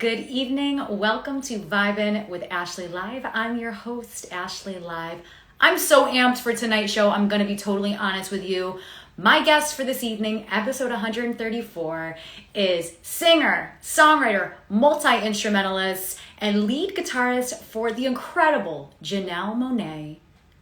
Good evening. Welcome to Vibin with Ashley Live. I'm your host, Ashley Live. I'm so amped for tonight's show. I'm going to be totally honest with you. My guest for this evening, episode 134, is singer, songwriter, multi-instrumentalist, and lead guitarist for the incredible Janelle Monae,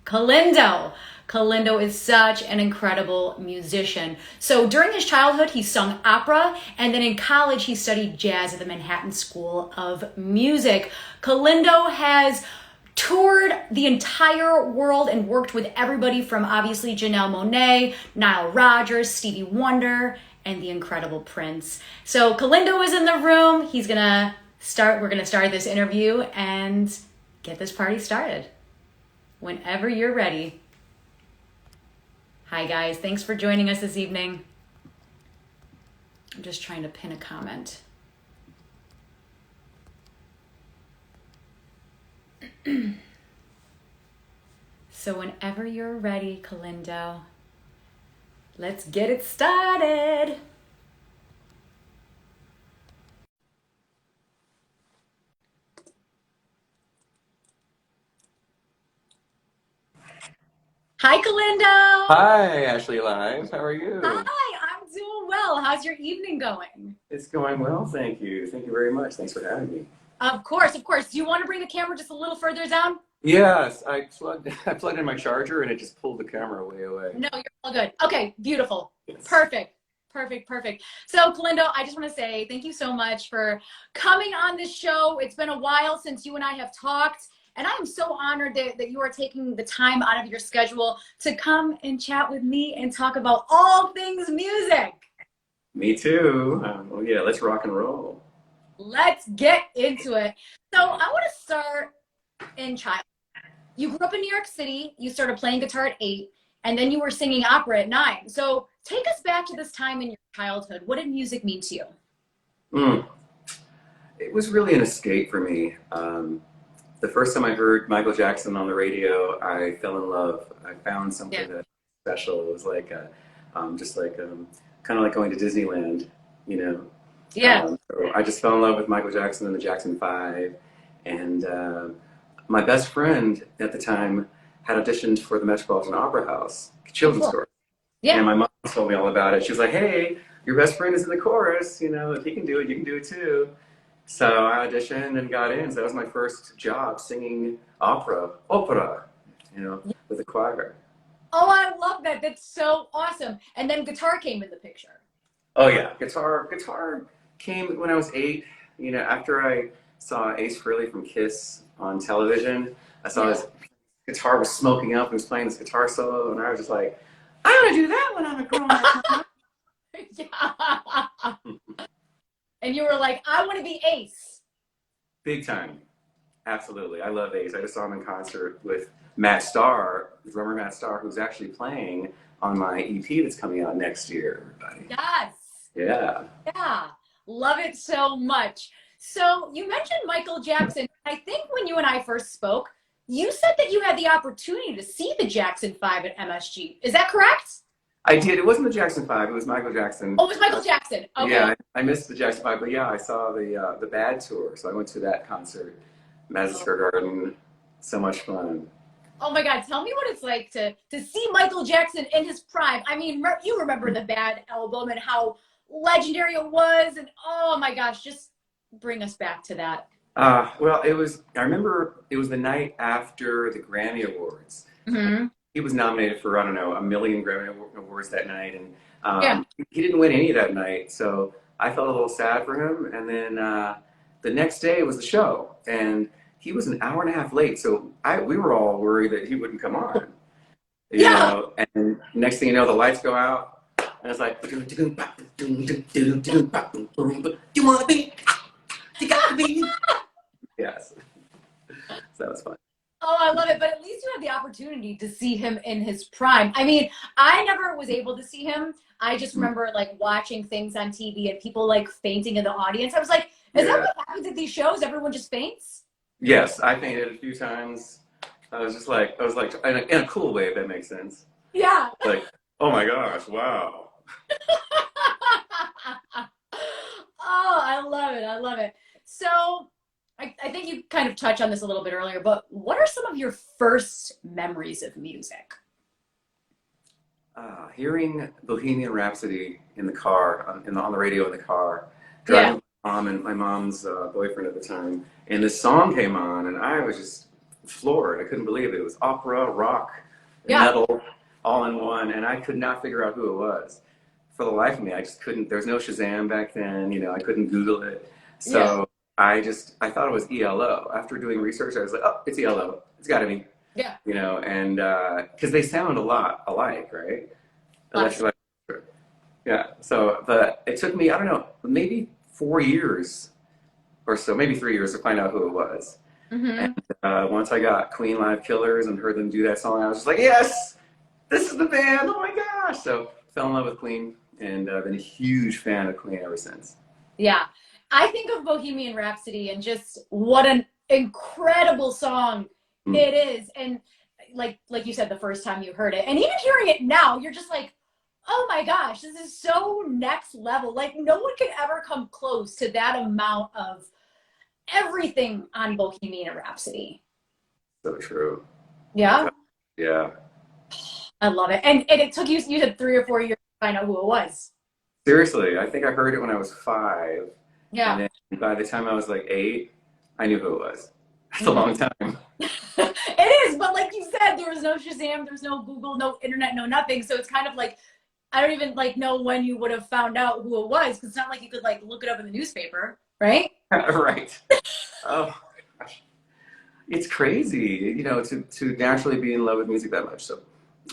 Kellindo. Kellindo is such an incredible musician. So during his childhood, he sung opera, and then in college, he studied jazz at the Manhattan School of Music. Kellindo has toured the entire world and worked with everybody from obviously Janelle Monae, Nile Rodgers, Stevie Wonder, and the incredible Prince. So Kellindo is in the room. We're gonna start this interview and get this party started. Whenever you're ready. Hi guys, thanks for joining us this evening. I'm just trying to pin a comment. So whenever you're ready, Kellindo, let's get it started. Hi, Kellindo. Hi, Ashley Live. How are you? Hi, I'm doing well. How's your evening going? It's going well, thank you. Thank you very much. Thanks for having me. Of course, of course. Do you want to bring the camera just a little further down? Yes, I plugged in my charger and it just pulled the camera way away. No, you're all good. Okay, beautiful. Yes. Perfect. So, Kellindo, I just want to say thank you so much for coming on this show. It's been a while since you and I have talked. And I'm so honored that you are taking the time out of your schedule to come and chat with me and talk about all things music. Me too. Well, yeah, let's rock and roll. Let's get into it. So I want to start in childhood. You grew up in New York City. You started playing guitar at 8, and then you were singing opera at 9. So take us back to this time in your childhood. What did music mean to you? It was really an escape for me. The first time I heard Michael Jackson on the radio, I fell in love. I found something that was special. It was like, kind of like going to Disneyland, you know? Yeah. So I just fell in love with Michael Jackson and the Jackson 5. And my best friend at the time had auditioned for the Metropolitan Opera House, children's chorus. Yeah. And my mom told me all about it. She was like, hey, your best friend is in the chorus. You know, if he can do it, you can do it too. So I auditioned and got in. So that was my first job, singing opera, you know, with a choir. Oh, I love that. That's so awesome. And then guitar came in the picture. Oh yeah, guitar came when I was 8. You know, after I saw Ace Frehley from Kiss on television, I saw his guitar was smoking up and he was playing this guitar solo, and I was just like, I want to do that when I'm a grown up. Yeah. And you were like, I want to be Ace. Big time. Absolutely. I love Ace. I just saw him in concert with Matt Starr, drummer Matt Starr, who's actually playing on my EP that's coming out next year, everybody. Yes. Yeah. Yeah. Love it so much. So you mentioned Michael Jackson. I think when you and I first spoke, you said that you had the opportunity to see the Jackson 5 at MSG. Is that correct? I did. It wasn't the Jackson 5. It was Michael Jackson. Oh, it was Michael Jackson. Okay. Yeah, I missed the Jackson 5, but yeah, I saw the Bad tour, so I went to that concert, Madison Square Garden. So much fun. Oh my God, tell me what it's like to see Michael Jackson in his prime. I mean, you remember the Bad album and how legendary it was, and oh my gosh, just bring us back to that. Well, I remember it was the night after the Grammy Awards. Mm-hmm. He was nominated for, I don't know, 1 million Grammy Awards that night, and he didn't win any that night, so I felt a little sad for him. And then the next day was the show, and he was an hour and a half late, so we were all worried that he wouldn't come on. You know? And next thing you know, the lights go out, and it's like, do you want to be? You got to be. Yes. So that was fun. Oh, I love it. But at least you had the opportunity to see him in his prime. I mean, I never was able to see him. I just remember like watching things on TV and people like fainting in the audience. I was like, is that what happens at these shows? Everyone just faints? Yes, I fainted a few times. I was like, in a cool way, if that makes sense. Yeah. Like, oh my gosh, wow. Oh, I love it. I love it. So I think you kind of touched on this a little bit earlier, but what are some of your first memories of music? Hearing Bohemian Rhapsody in the car, on the radio in the car, Yeah. driving with my mom and my mom's boyfriend at the time, and this song came on, and I was just floored. I couldn't believe it. It was opera, rock, and Yeah. metal, all in one, and I could not figure out who it was. For the life of me, I just couldn't. There was no Shazam back then, I couldn't Google it. Yeah. So I thought it was ELO. After doing research, I was like, oh, it's ELO. It's got to be. Yeah. And because they sound a lot alike, right? Electric, yeah. So, but it took me, I don't know, maybe 4 years or so, maybe 3 years to find out who it was. Mm-hmm. And once I got Queen Live Killers and heard them do that song, I was just like, yes, this is the band. Oh my gosh! So, fell in love with Queen, and I've been a huge fan of Queen ever since. Yeah. I think of Bohemian Rhapsody and just what an incredible song it is. And like you said, the first time you heard it, and even hearing it now, you're just like, oh my gosh, this is so next level. Like no one could ever come close to that amount of everything on Bohemian Rhapsody. So true. Yeah. Yeah. I love it. And it took you said 3 or 4 years to find out who it was. Seriously, I think I heard it when I was 5. Yeah. And then by the time I was like 8, I knew who it was. That's a long time. It is, but like you said, there was no Shazam, there was no Google, no internet, no nothing. So it's kind of like, I don't even know when you would have found out who it was, because it's not like you could look it up in the newspaper, right? Right. Oh gosh. It's crazy, to naturally be in love with music that much. So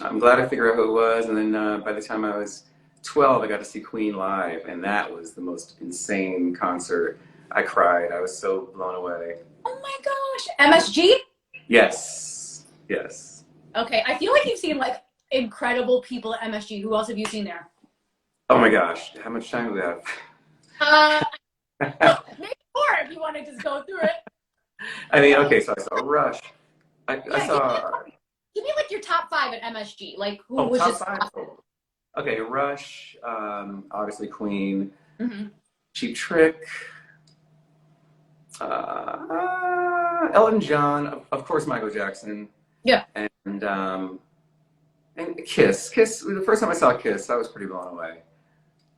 I'm glad I figured out who it was. And then by the time I was 12, I got to see Queen live, and that was the most insane concert. I cried. I was so blown away. Oh my gosh. MSG? Yes. Yes. Okay, I feel like you've seen incredible people at MSG. Who else have you seen there? Oh my gosh. How much time do we have? Maybe more if you want to just go through it. I mean, okay, so I saw Rush. I saw... Give me your top 5 at MSG. Who Oh, was top just 5? Okay, Rush, obviously Queen, mm-hmm. Cheap Trick, Elton John, of course Michael Jackson. Yeah. And Kiss. Kiss, the first time I saw Kiss, I was pretty blown away.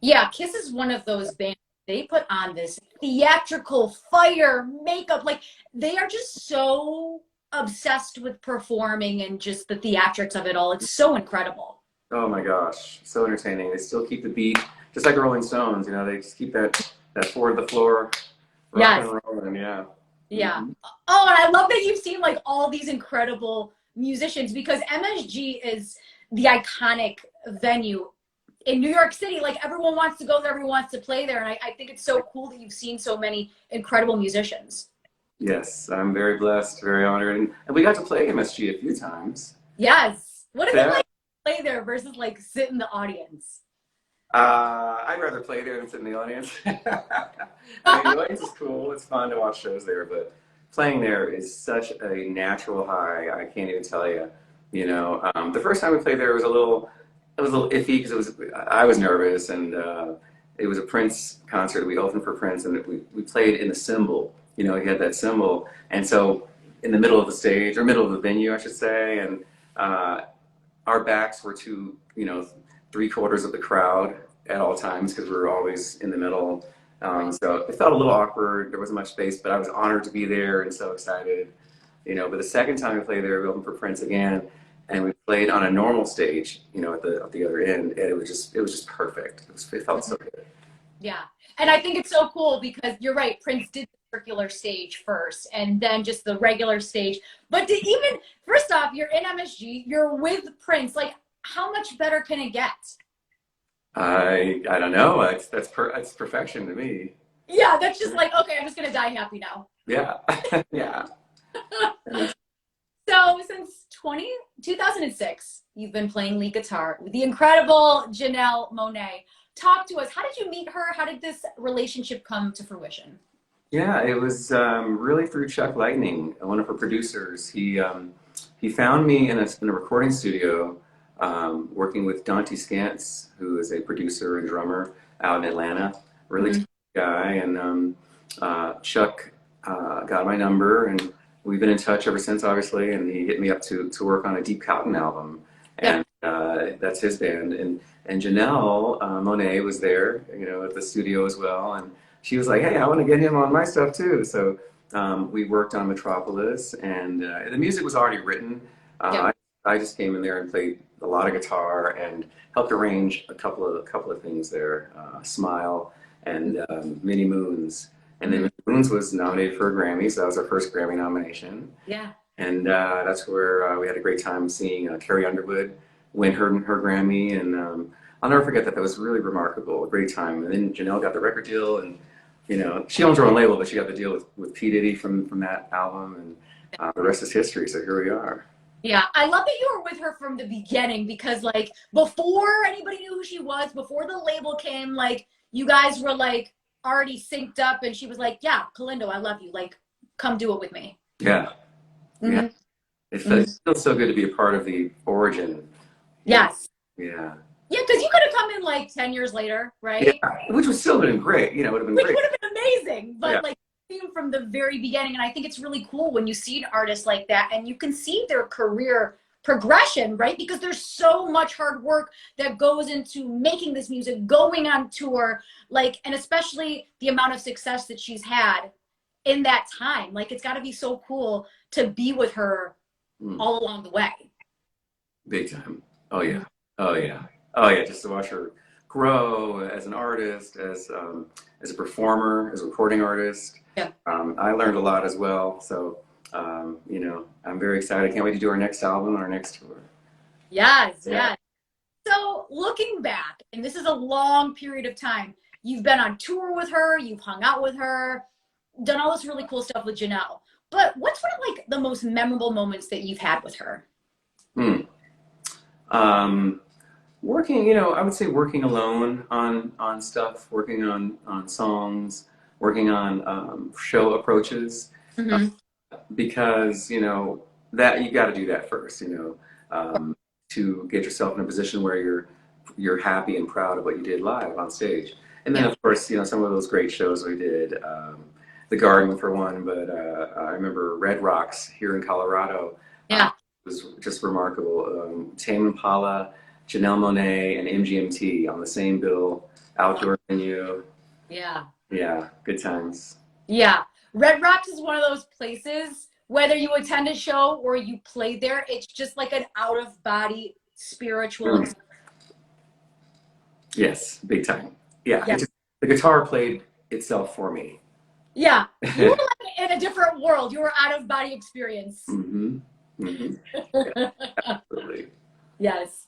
Yeah, Kiss is one of those bands. They put on this theatrical fire, makeup. They are just so obsessed with performing and just the theatrics of it all. It's so incredible. Oh my gosh, so entertaining. They still keep the beat, just like Rolling Stones. They just keep that four to the floor, rock and rolling. Yeah. Yeah. Mm-hmm. Oh, and I love that you've seen all these incredible musicians, because MSG is the iconic venue in New York City. Everyone wants to go there, everyone wants to play there, and I think it's so cool that you've seen so many incredible musicians. Yes, I'm very blessed, very honored, and we got to play MSG a few times. Yes. What is it like to play there versus sit in the audience? I'd rather play there than sit in the audience. I mean, the audience is cool. It's fun to watch shows there, but playing there is such a natural high. I can't even tell you. The first time we played there, it was a little iffy because I was nervous, and it was a Prince concert. We opened for Prince, and we played in the cymbal. He had that cymbal, and so in the middle of the stage, or middle of the venue, I should say, and our backs were to 3/4 of the crowd at all times, because we were always in the middle. So it felt a little awkward. There wasn't much space, but I was honored to be there and so excited. But the second time we played there, we opened for Prince again, and we played on a normal stage, at the other end, and it was just perfect. It felt so good. Yeah, and I think it's so cool because you're right. Prince did the circular stage first, and then just the regular stage. But first off, you're in MSG, you're with Prince. How much better can it get? I don't know. That's perfection to me. Yeah, that's just okay, I'm just gonna die happy now. Yeah, yeah. So since 2006, you've been playing lead guitar with the incredible Janelle Monae. Talk to us. How did you meet her? How did this relationship come to fruition? Yeah, it was really through Chuck Lightning, one of her producers. He found me in a recording studio, working with Dante Scantz, who is a producer and drummer out in Atlanta. Really guy, and Chuck got my number, and we've been in touch ever since, obviously. And he hit me up to work on a Deep Cotton album, and that's his band. And Janelle Monae was there, at the studio as well, and she was like, "Hey, I want to get him on my stuff too." So we worked on Metropolis, and the music was already written. I just came in there and played a lot of guitar and helped arrange a couple of things there. Smile and Many Moons. And then Many Moons was nominated for a Grammy, so that was our first Grammy nomination. Yeah. And that's where we had a great time seeing Carrie Underwood win her Grammy. And I'll never forget that. That was really remarkable, a great time. And then Janelle got the record deal, and she owns her own label, but she got the deal with P. Diddy from that album, and the rest is history. So here we are. Yeah, I love that you were with her from the beginning, because like before anybody knew who she was, before the label came, like you guys were like already synced up, and she was like, "Yeah, Kellindo, I love you. Like, come do it with me." Yeah. Yeah. It feels so good to be a part of the origin. Yes. Yeah. Yeah, because you could have come in like 10 years later, right? Yeah, which would still have been great. Would have been which great. would have been amazing. But like from the very beginning, and I think it's really cool when you see an artist like that and you can see their career progression, right? Because there's so much hard work that goes into making this music, going on tour, like, and especially the amount of success that she's had in that time. Like, it's got to be so cool to be with her all along the way. Big time. Oh yeah. Oh yeah. Oh yeah. Just to watch her grow as an artist, as a performer, as a recording artist. Yeah. I learned a lot as well. So, I'm very excited. I can't wait to do our next album, our next tour. Yes. So looking back, and this is a long period of time, you've been on tour with her, you've hung out with her, done all this really cool stuff with Janelle. But what's one of like the most memorable moments that you've had with her? Working, I would say working alone on stuff, working on songs, working on show approaches, because that you got to do that first, to get yourself in a position where you're happy and proud of what you did live on stage. And then of course, some of those great shows we did, the Garden for one, but I remember Red Rocks here in Colorado. Was just remarkable. Tame Impala, Janelle Monae, and MGMT on the same bill, outdoor venue. Yeah, good times. Yeah, Red Rocks is one of those places, whether you attend a show or you play there, it's just like an out-of-body spiritual experience. Yes, big time. Yeah, the guitar played itself for me. Yeah, you were like in a different world. You were out-of-body experience. Yeah, absolutely. Yes.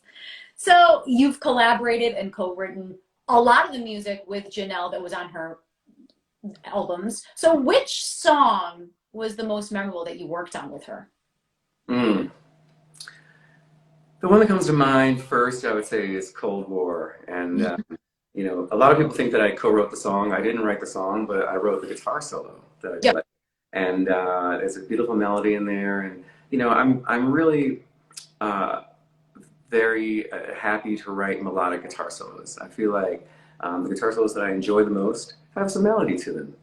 So you've collaborated and co-written a lot of the music with Janelle that was on her albums. So which song was the most memorable that you worked on with her? The one that comes to mind first, I would say, is Cold War. And, a lot of people think that I co-wrote the song. I didn't write the song, but I wrote the guitar solo that I played. And there's a beautiful melody in there. And, I'm really very happy to write melodic guitar solos. I feel like the guitar solos that I enjoy the most have some melody to them,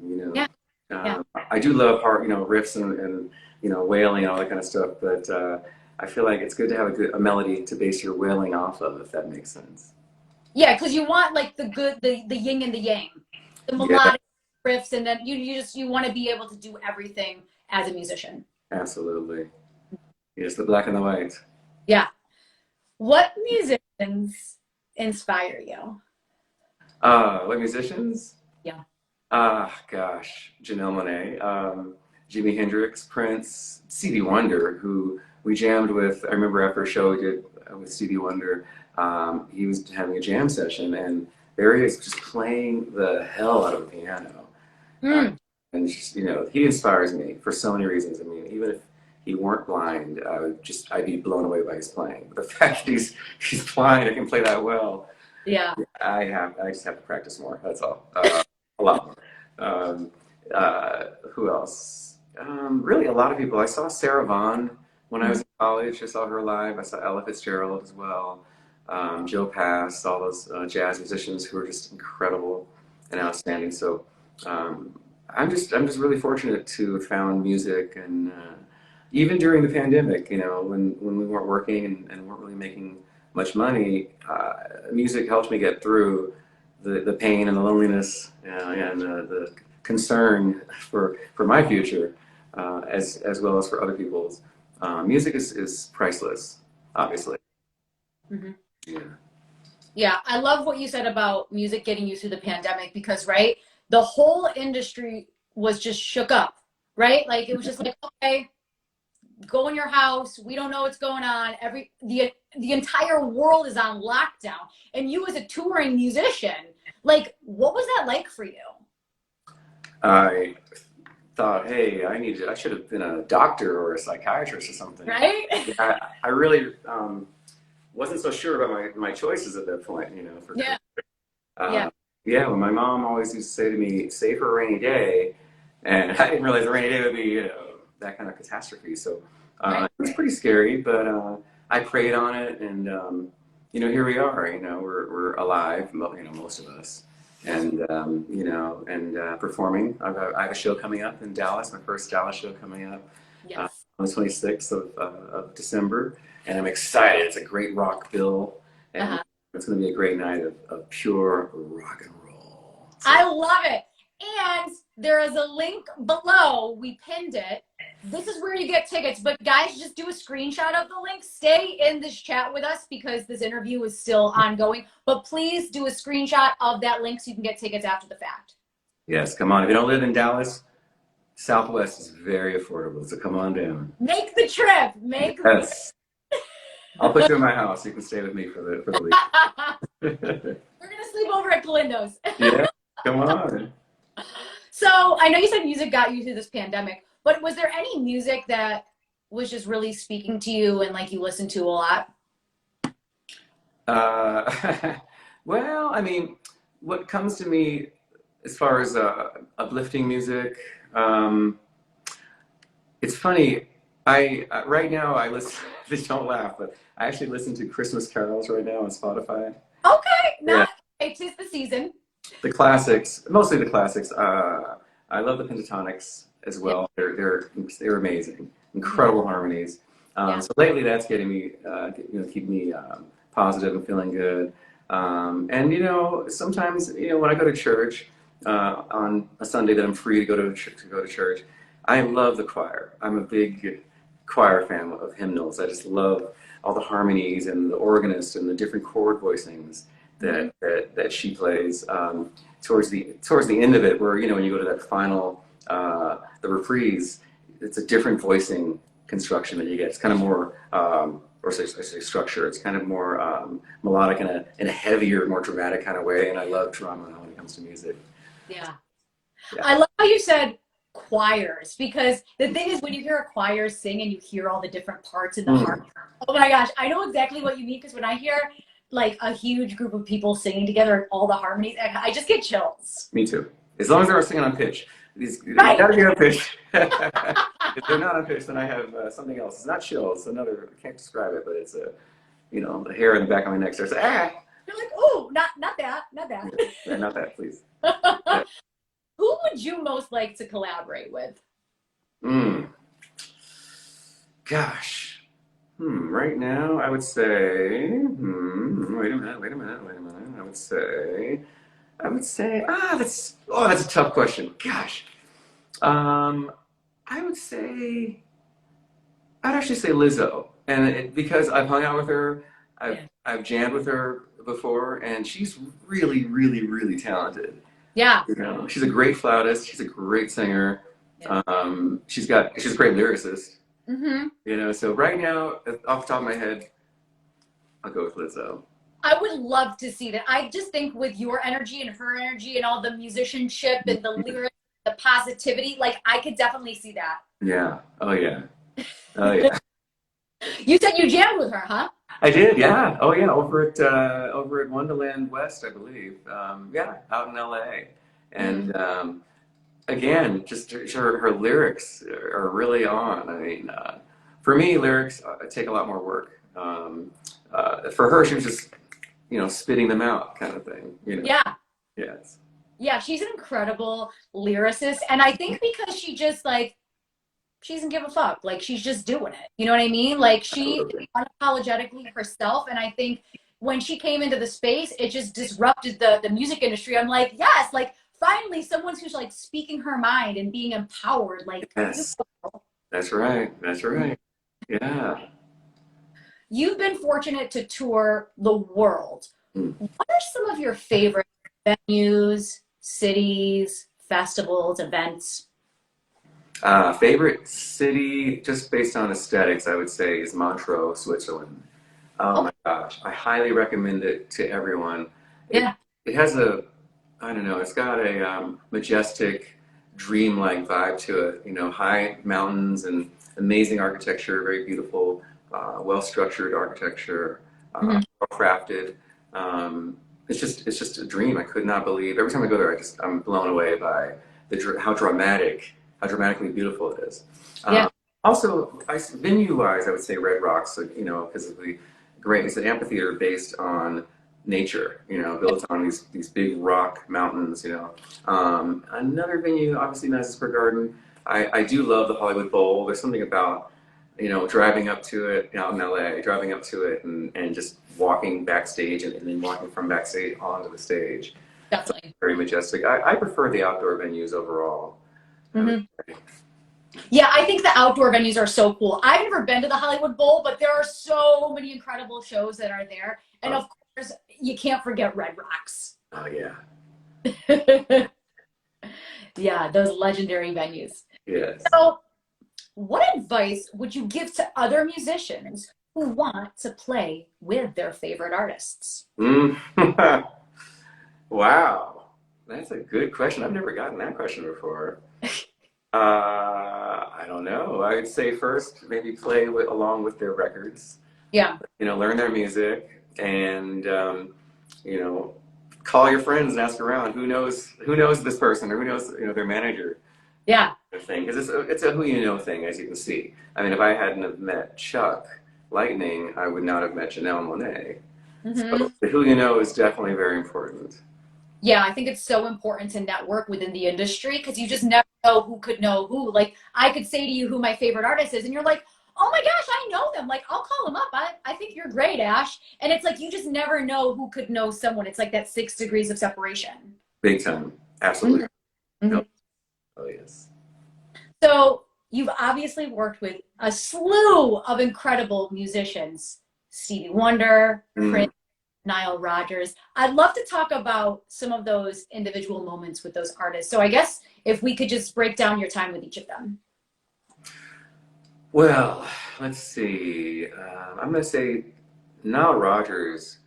I do love riffs and wailing and all that kind of stuff, but I feel like it's good to have a melody to base your wailing off of, if that makes sense. Yeah, because you want like the yin and the yang, the melodic riffs, and then you want to be able to do everything as a musician. Absolutely. Yes, the black and the white. Yeah. What musicians inspire you? What musicians? Yeah. Gosh, Janelle Monae, Jimi Hendrix, Prince, Stevie Wonder, who we jammed with. I remember after a show we did with Stevie Wonder, he was having a jam session, and there he is just playing the hell out of the piano. And just, he inspires me for so many reasons. I mean, even if he weren't blind, I'd be blown away by his playing. But the fact that he's blind and can play that well, I just have to practice more. That's all. A lot more. Who else? Really, a lot of people. I saw Sarah Vaughan when I was in college. I saw her live. I saw Ella Fitzgerald as well. Joe Pass, all those jazz musicians who are just incredible and outstanding. So I'm just really fortunate to have found music, and even during the pandemic, you know, when we weren't working and weren't really making much money, music helped me get through the pain and the loneliness, and the concern for my future, as well as for other people's. Music is priceless, obviously. Mm-hmm. Yeah. Yeah, I love what you said about music getting you through the pandemic because, right, the whole industry was just shook up, right? Like it was just like, okay, go in your house. We don't know what's going on. The entire world is on lockdown, and you as a touring musician, like, what was that like for you? I thought, hey, I should have been a doctor or a psychiatrist or something. Right? Yeah, I really wasn't so sure about my choices at that point, you know. Yeah. Yeah. Yeah, well, my mom always used to say to me, save for a rainy day. And I didn't realize a rainy day would be, you know, that kind of catastrophe. So Right. it was pretty scary, but I prayed on it, and you know, here we are. You know, we're alive, you know, most of us, and you know, and performing. I have a show coming up in Dallas, my first Dallas show coming up Yes. on the 26th of December, and I'm excited. It's a great rock bill, and it's going to be a great night of pure rock and roll. So. I love it. And there is a link below. We pinned it. This is where you get tickets. But guys, just do a screenshot of the link. Stay in this chat with us because this interview is still ongoing. But please do a screenshot of that link so you can get tickets after the fact. Yes, come on. If you don't live in Dallas, Southwest is very affordable. So come on down. Make the trip. Yes. I'll put you in my house. You can stay with me for the week. We're gonna sleep over at Kellindo's. Yeah, come on. So I know you said music got you through this pandemic, but was there any music that was just really speaking to you and like you listened to a lot? Well, I mean, what comes to me as far as uplifting music, it's funny. Right now I listen. Just don't laugh, but I actually listen to Christmas carols right now on Spotify. Okay, now it is the season. The classics, mostly the classics. I love the pentatonics as well. They're amazing, incredible harmonies. So lately, that's getting me, you know, keep me positive and feeling good. And you know, sometimes, you know, when I go to church on a Sunday that I'm free to go to church, I love the choir. I'm a big choir fan of hymnals. I just love all the harmonies and the organist and the different chord voicings that she plays towards the end of it, where, you know, when you go to that final the reprise, it's a different voicing construction that you get. It's kind of more or say structure. It's kind of more melodic in a heavier, more dramatic kind of way. And I love drama when it comes to music. Yeah. I love how you said choirs, because the thing is when you hear a choir sing and you hear all the different parts in the harmony. Oh my gosh, I know exactly what you mean, because when I hear like a huge group of people singing together and all the harmonies, I just get chills. Me too. As long as they're singing on pitch. They gotta be on pitch. If they're not on pitch, then I have something else. It's not chills. Another, I can't describe it, but it's you know, the hair in the back of my neck starts. You're like, oh, not that. Yeah, not that, please. Who would you most like to collaborate with? Gosh. Right now, I would say. Wait a minute. I would say. That's a tough question. Gosh. I would say. I'd actually say Lizzo, and because I've hung out with her, I've jammed with her before, and she's really, really, really talented. Yeah. You know, she's a great flautist. She's a great singer. She's a great lyricist. You know, so right now, off the top of my head, I'll go with Lizzo. I would love to see that. I just think with your energy and her energy and all the musicianship and the lyrics, the positivity, like I could definitely see that. Yeah. Oh yeah. Oh yeah. You said you jammed with her, huh? I did. Yeah. Oh yeah. Over at Wonderland West, I believe. Yeah, out in LA. And again, just her lyrics are really on. I mean, for me, lyrics take a lot more work. For her, she was just, you know, spitting them out, kind of thing. You know. Yeah. Yes. Yeah, she's an incredible lyricist. And I think because she just like, she doesn't give a fuck. Like she's just doing it. You know what I mean? Like she is Absolutely. unapologetically herself. And I think when she came into the space, it just disrupted the music industry. I'm like, yes, like finally someone who's like speaking her mind and being empowered. Like Yes, that's right. That's right. Yeah. you've been fortunate to tour the world. Hmm. What are some of your favorite venues, cities, festivals, events? Favorite city, just based on aesthetics, I would say is Montreux, Switzerland. Oh Oh, my gosh, I highly recommend it to everyone. It yeah. it has a, I don't know, it's got a majestic, dreamlike vibe to it. You know, high mountains and amazing architecture, very beautiful, well-structured architecture, Mhm. well crafted. It's just a dream. I could not believe. Every time I go there, I'm blown away by how dramatically beautiful it is. Yeah. Also, venue-wise, I would say Red Rocks. You know, because of the great. It's an amphitheater based on nature. You know, built on these big rock mountains. You know, another venue, obviously Madison Square Garden. I do love the Hollywood Bowl. There's something about driving up to it out in LA, driving up to it and just walking backstage and then walking from backstage onto the stage. It's Definitely. very majestic. I prefer the outdoor venues overall. Hmm. Yeah, I think the outdoor venues are so cool. I've never been to the Hollywood Bowl, but there are so many incredible shows that are there. And Oh, of course, you can't forget Red Rocks. oh yeah. Yeah, those legendary venues. Yes. So, what advice would you give to other musicians who want to play with their favorite artists? Mm. Wow. That's a good question. I've never gotten that question before. I don't know. I would say first maybe play along with their records. Yeah, Learn their music and you know, call your friends and ask around who knows this person or who knows their manager yeah. thing because it's a who you know thing, as you can see. I mean, if I hadn't have met Chuck Lightning, I would not have met Janelle Monae. Hmm. So the who you know is definitely very important. Yeah, I think it's so important to network within the industry because you just never know who could know who. Like, I could say to you who my favorite artist is, and you're like, oh my gosh, I know them. Like, I'll call them up. I think you're great, Ash. And it's like, you just never know who could know someone. It's like that 6 degrees of separation. Big time. Absolutely. Mhm. Mhm. No. Oh yes. So, you've obviously worked with a slew of incredible musicians: Stevie Wonder, Mm. Prince, Nile Rodgers. I'd love to talk about some of those individual moments with those artists. So I guess if we could just break down your time with each of them. Well, let's see. I'm going to say Nile Rodgers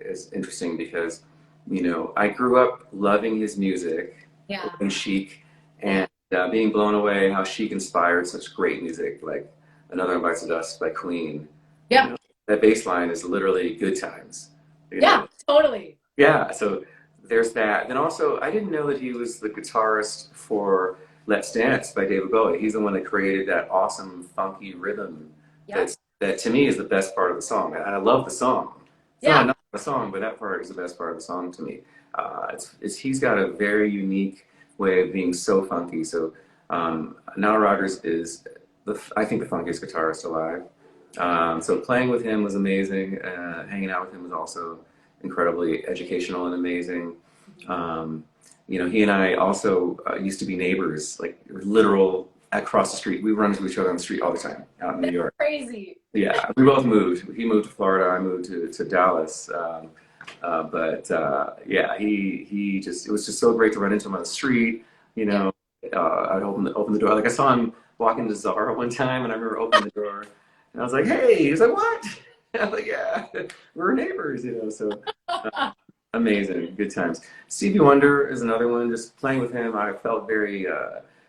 is interesting because, I grew up loving his music, Yeah. loving Chic, Yeah. and being blown away how Chic inspired such great music, like Another One Bites the Dust by Queen. You Yeah. know, that bass line is literally good times. You know, Yeah. Totally. yeah, so there's that. Then also, I didn't know that he was the guitarist for Let's Dance by David Bowie. He's the one that created that awesome funky rhythm Yeah. that to me is the best part of the song. And I love the song. It's not Yeah. enough of a song, but that part is the best part of the song to me. He's got a very unique way of being so funky. So Nile Rodgers is I think the funkiest guitarist alive. So playing with him was amazing. Hanging out with him was also incredibly educational and amazing. He and I also used to be neighbors, like literal across the street. We run into each other on the street all the time out in New York. Crazy. Yeah, we both moved. He moved to Florida. I moved to Dallas. But yeah, he just it was just so great to run into him on the street. You Yeah. know, I'd open the door. Like I saw him walking to Zara one time, and I remember opening the door, and I was like, "Hey!" He's like, "What?" I was like, "Yeah, we're neighbors." So amazing, good times. Stevie Wonder is another one. Just playing with him, I felt very.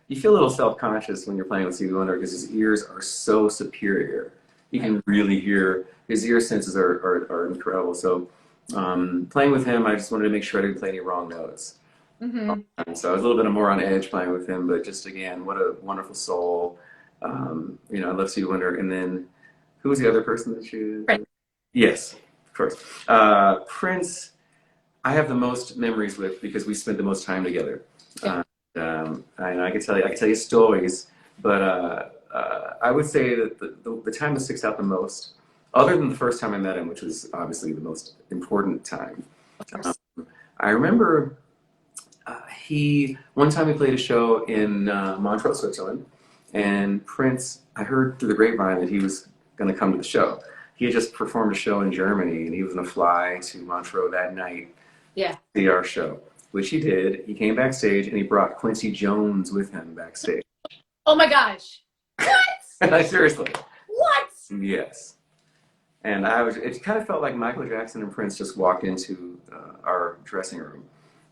You feel a little self-conscious when you're playing with Stevie Wonder because his ears are so superior. You Right. can really hear his ear senses are incredible. So playing with him, I just wanted to make sure I didn't play any wrong notes. Hmm. So I was a little bit more on edge playing with him, but just again, what a wonderful soul. I love Stevie Wonder. And then who was the other person that you? Right. Yes, of course. Prince. I have the most memories with because we spent the most time together. Yeah. I can tell you stories, but I would say that the time that sticks out the most, other than the first time I met him, which was obviously the most important time. I remember one time he played a show in Montreux, Switzerland, and Prince, I heard through the grapevine that he was going to come to the show. He had just performed a show in Germany, and he was going to fly to Montreux that night to see our show, which he did. He came backstage, and he brought Quincy Jones with him backstage. Oh my gosh. What? Seriously. What? Yes. And it kind of felt like Michael Jackson and Prince just walked into our dressing room.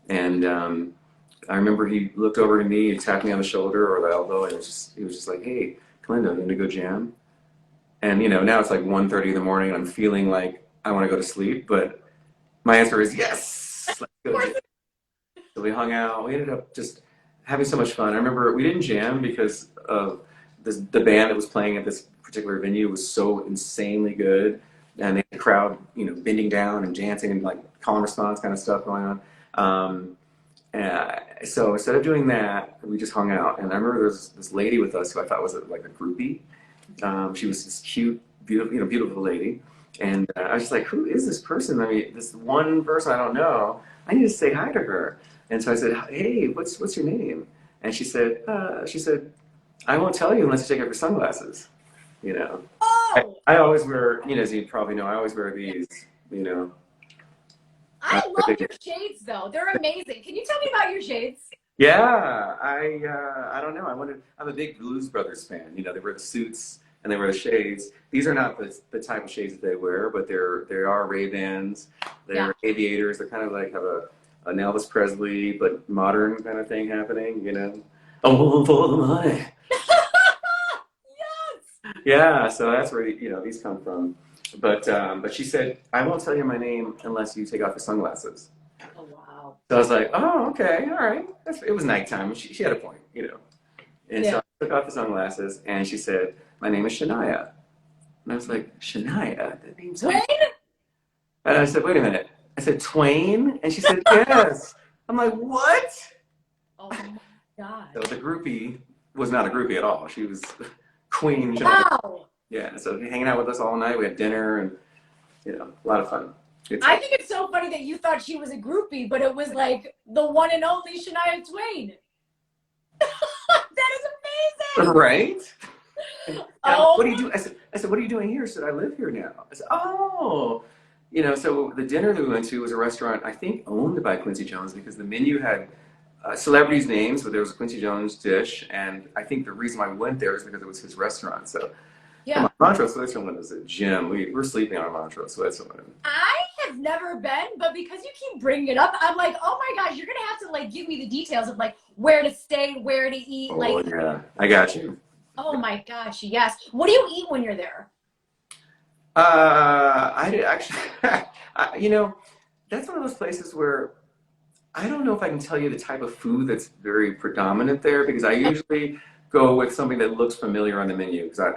And I remember he looked over to me and tapped me on the shoulder or the elbow, and he was just like, "Hey, Kellindo, you want to go jam?" And now it's like 1:30 in the morning, and I'm feeling like I want to go to sleep, but my answer is yes. Let's go jam. So we hung out. We ended up just having so much fun. I remember we didn't jam because of the band that was playing at this particular venue was so insanely good, and the crowd, bending down and dancing and like call and response kind of stuff going on. So instead of doing that, we just hung out. And I remember there was this lady with us who I thought was like a groupie. She was this cute, beautiful lady. And I was just like, who is this person? I mean, this one person I don't know. I need to say hi to her. And so I said, hey, what's your name? And she said, I won't tell you unless you take off your sunglasses. Oh! I always wear, as you probably know, I always wear these, I love your shades, though. They're amazing. Can you tell me about your shades? Yeah, I don't know. I'm a big Blues Brothers fan. They wear the suits and they wear the shades. These are not the type of shades that they wear, but they are Ray-Bans. They're aviators. They kind of like have an Elvis Presley but modern kind of thing happening. Oh, for the money. Yes. Yeah, so that's where these come from. But she said, I won't tell you my name unless you take off your sunglasses. Oh, wow. So I was like, oh, okay, all right. It was nighttime. She had a point, And so I took off the sunglasses, and she said, my name is Shania. And I was like, Shania? That name's Twain? And I said, wait a minute. I said, Twain? And she said, yes. I'm like, what? Oh, my God. So the groupie was not a groupie at all. She was Queen Shania. Wow. Yeah, so hanging out with us all night. We had dinner, and, a lot of fun. I think it's so funny that you thought she was a groupie, but it was like the one and only Shania Twain. That is amazing. Right? Oh. What do you do? I said, what are you doing here? She said, I live here now. I said, oh. So the dinner that we went to was a restaurant, I think, owned by Quincy Jones, because the menu had celebrities' names, but there was a Quincy Jones dish, and I think the reason why we went there is because it was his restaurant. So Montreux, Switzerland is a gem. We're sleeping on Montreux, Switzerland. I have never been, but because you keep bringing it up, I'm like, oh my gosh, you're gonna have to like give me the details of like where to stay, where to eat. Oh yeah, I got you. Oh my gosh, yes. What do you eat when you're there? I did actually. That's one of those places where I don't know if I can tell you the type of food that's very predominant there, because I usually go with something that looks familiar on the menu, because I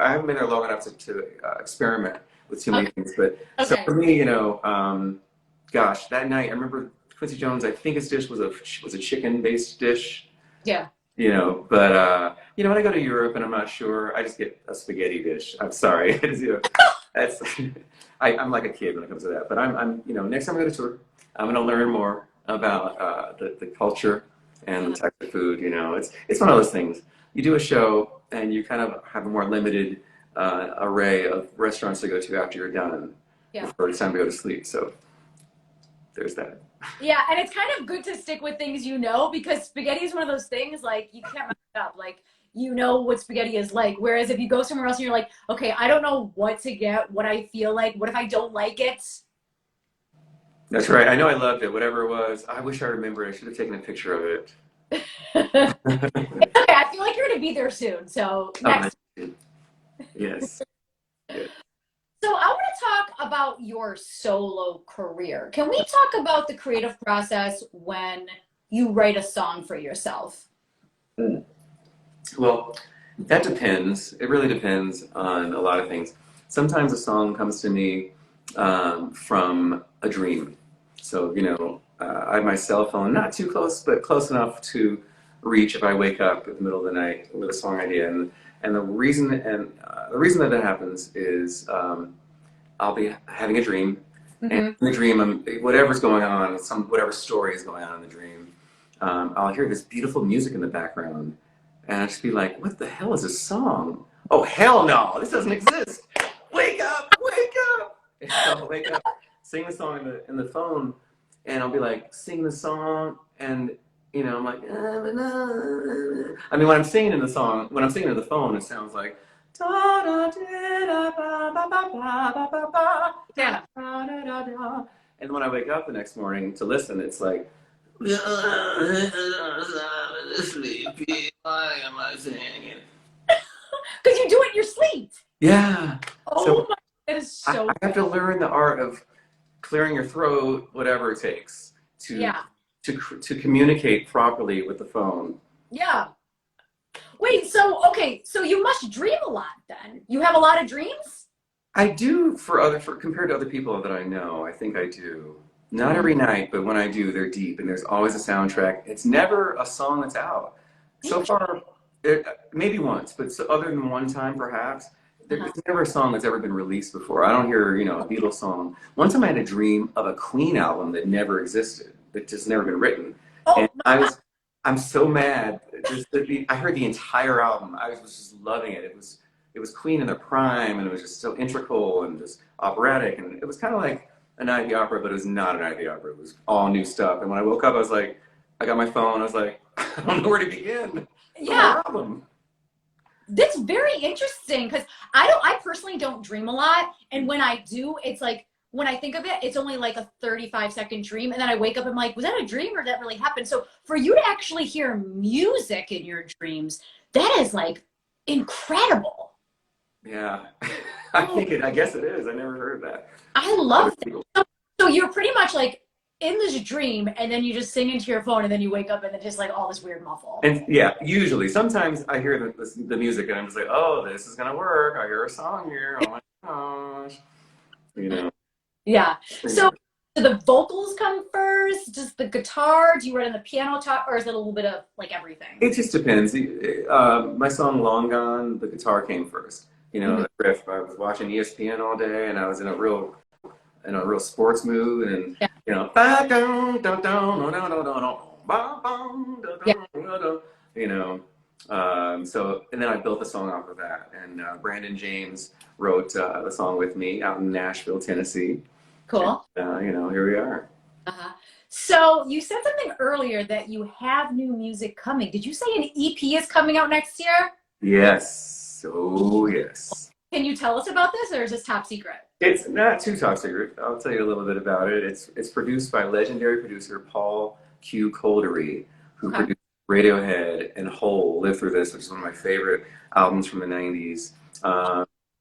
haven't been there long enough to experiment with too many things. But so for me, gosh, that night I remember Quincy Jones. I think his dish was a chicken-based dish. Yeah. But when I go to Europe and I'm not sure, I just get a spaghetti dish. I'm sorry, that's I'm like a kid when it comes to that. But I'm next time I go to tour, I'm going to learn more about the culture and the type of food. It's one of those things. You do a show and you kind of have a more limited array of restaurants to go to after you're done before it's time to go to sleep. So there's that. Yeah, and it's kind of good to stick with things because spaghetti is one of those things, like, you can't mess it up. Like, what spaghetti is like. Whereas if you go somewhere else and you're like, okay, I don't know what to get, what I feel like, what if I don't like it? That's right. I know I loved it, whatever it was. I wish I remembered. I should have taken a picture of it. Okay, I feel like you're going to be there soon, so next. Yes. So I want to talk about your solo career. Can we talk about the creative process when you write a song for yourself? Well, that depends. It really depends on a lot of things. Sometimes a song comes to me from a dream. So, I have my cell phone, not too close, but close enough to reach if I wake up in the middle of the night with a song idea. And the reason that happens is I'll be having a dream, and in the dream, whatever's going on, whatever story is going on in the dream, I'll hear this beautiful music in the background, and I'll just be like, "What the hell is this song? Oh, hell no! This doesn't exist! Wake up! Wake up!" And so I'll wake up, sing the song in the phone, and I'll be like, sing the song, and I'm like, I mean, when I'm singing in the phone, it sounds like, yeah. And when I wake up the next morning to listen, it's like, sleepy, why am I singing? Because you do it in your sleep. Yeah. Oh so my, that is so. I have to learn the art of clearing your throat, whatever it takes, to communicate properly with the phone. Yeah. Wait, so you must dream a lot then. You have a lot of dreams? I do compared to other people that I know. I think I do. Not every night, but when I do, they're deep, and there's always a soundtrack. It's never a song that's out. So far, maybe once, but other than one time, perhaps, there's never a song that's ever been released before. I don't hear, a Beatles song. One time I had a dream of a Queen album that never existed, that just never been written. Oh, and I'm so mad. I heard the entire album. I was just loving it. It was Queen in their prime, and it was just so integral and just operatic, and it was kind of like an Ivy opera, but it was not an Ivy opera. It was all new stuff. And when I woke up, I was like, I got my phone. I was like, I don't know where to begin. Yeah. That's very interesting because I personally don't dream a lot. And when I do, it's like, when I think of it, it's only like a 35-second dream. And then I wake up and I'm like, was that a dream or did that really happen? So for you to actually hear music in your dreams, that is like incredible. Yeah. I guess it is. I never heard of that. I love that. So you're pretty much like in this dream, and then you just sing into your phone, and then you wake up, and it's just like all this weird muffle. And yeah, usually. Sometimes I hear the music, and I'm just like, oh, this is gonna work. I hear a song here. Oh my gosh. Yeah. So do the vocals come first? Does the guitar? Do you write on the piano top, or is it a little bit of like everything? It just depends. My song "Long Gone," the guitar came first. The riff. I was watching ESPN all day, and I was in a real sports mood, and so, and then I built the song off of that, and Brandon James wrote the song with me out in Nashville, Tennessee. Cool. And, here we are. So you said something earlier that you have new music coming. Did you say an EP is coming out next year? Yes. Oh, yes. Can you tell us about this, or is this top secret? It's not too top secret. I'll tell you a little bit about it. It's produced by legendary producer Paul Q. Coldery, who produced Radiohead and Hole, Live Through This, which is one of my favorite albums from the 90s.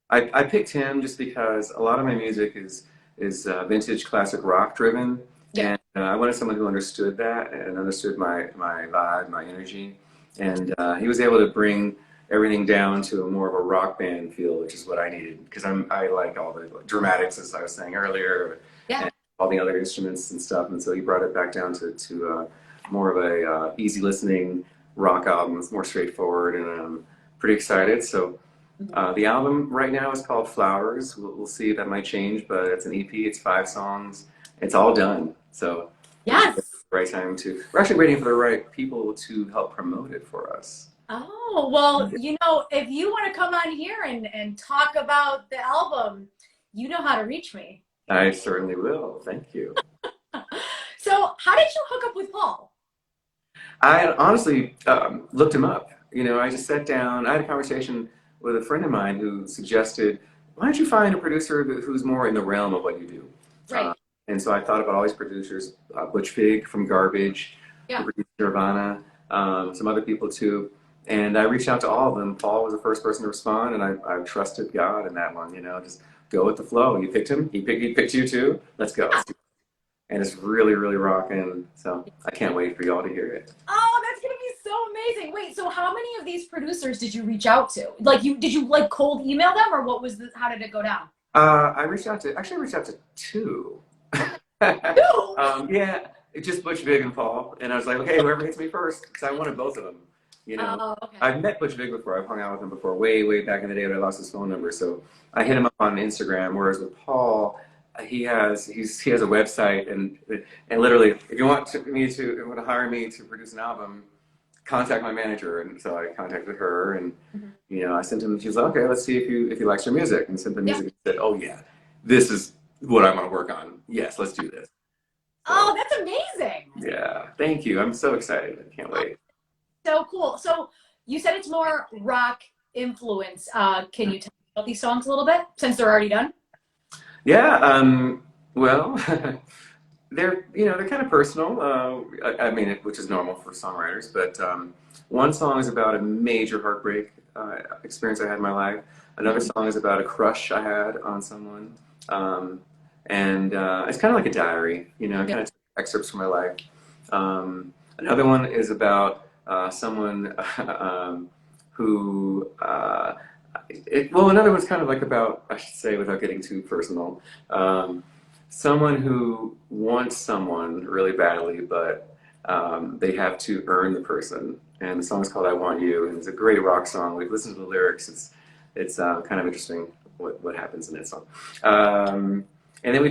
I picked him just because a lot of my music is vintage classic rock driven. Yeah. And I wanted someone who understood that and understood my vibe, my energy. And he was able to bring everything down to more of a rock band feel, which is what I needed, because I like all the dramatics, as I was saying earlier, and all the other instruments and stuff. And so he brought it back down to more of a easy listening rock album. It's more straightforward, and I'm pretty excited. So the album right now is called Flowers. We'll see if that might change, but it's an EP. It's 5 songs. It's all done. So yes, it's the right time to. We're actually waiting for the right people to help promote it for us. Oh, well, if you want to come on here and talk about the album, you know how to reach me. I certainly will. Thank you. So how did you hook up with Paul? I honestly looked him up. I just sat down. I had a conversation with a friend of mine who suggested, why don't you find a producer who's more in the realm of what you do? Right. And so I thought about all these producers, Butch Vig from Garbage, Nirvana, some other people too. And I reached out to all of them. Paul was the first person to respond, and I trusted God in that one. Just go with the flow. You picked him. He picked you too. Let's go. And it's really, really rocking. So I can't wait for y'all to hear it. Oh, that's gonna be so amazing. Wait, so how many of these producers did you reach out to? Did you cold email them, or how did it go down? I reached out to 2. 2? Yeah, it's just Butch Vig and Paul, and I was like, okay, whoever hits me first, because I wanted both of them. You know, Okay. I've met Butch Vig before. I've hung out with him before, way back in the day, but I lost his phone number, so I hit him up on Instagram. Whereas with Paul, he has a website, and literally, if you want to hire me to produce an album, contact my manager. And so I contacted her, and I sent him. She was like, okay, let's see if he likes your music, and sent the music. And said, oh yeah, this is what I want to work on. Yes, let's do this. So, oh, that's amazing. Yeah, thank you. I'm so excited. I can't wait. So cool. So you said it's more rock influence. Can you tell me about these songs a little bit since they're already done? Yeah. Well, they're kind of personal. I mean, which is normal for songwriters. But one song is about a major heartbreak experience I had in my life. Another song is about a crush I had on someone. And it's kind of like a diary, kind of excerpts from my life. Another one is about someone who, another one's kind of like about, I should say without getting too personal, someone who wants someone really badly, but they have to earn the person. And the song is called I Want You, and it's a great rock song. We've listened to the lyrics. It's kind of interesting what happens in that song. And then we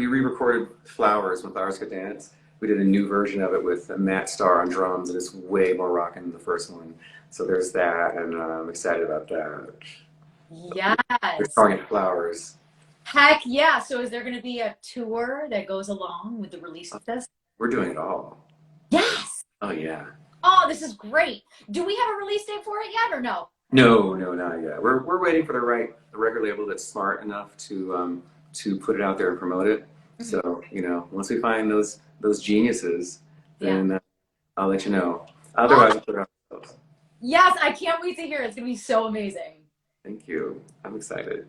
re-recorded Flowers when Flowers Could Dance. We did a new version of it with Matt Starr on drums, and it's way more rocking than the first one. So there's that, and I'm excited about that. Yes. We're calling it Flowers. Heck yeah. So is there going to be a tour that goes along with the release of this? We're doing it all. Yes. Oh, yeah. Oh, this is great. Do we have a release date for it yet or no? No, not yet. We're waiting for the record label that's smart enough to put it out there and promote it. So, once we find those geniuses, then I'll let you know. Otherwise, we'll put it out ourselves. Yes, I can't wait to hear it. It's going to be so amazing. Thank you. I'm excited.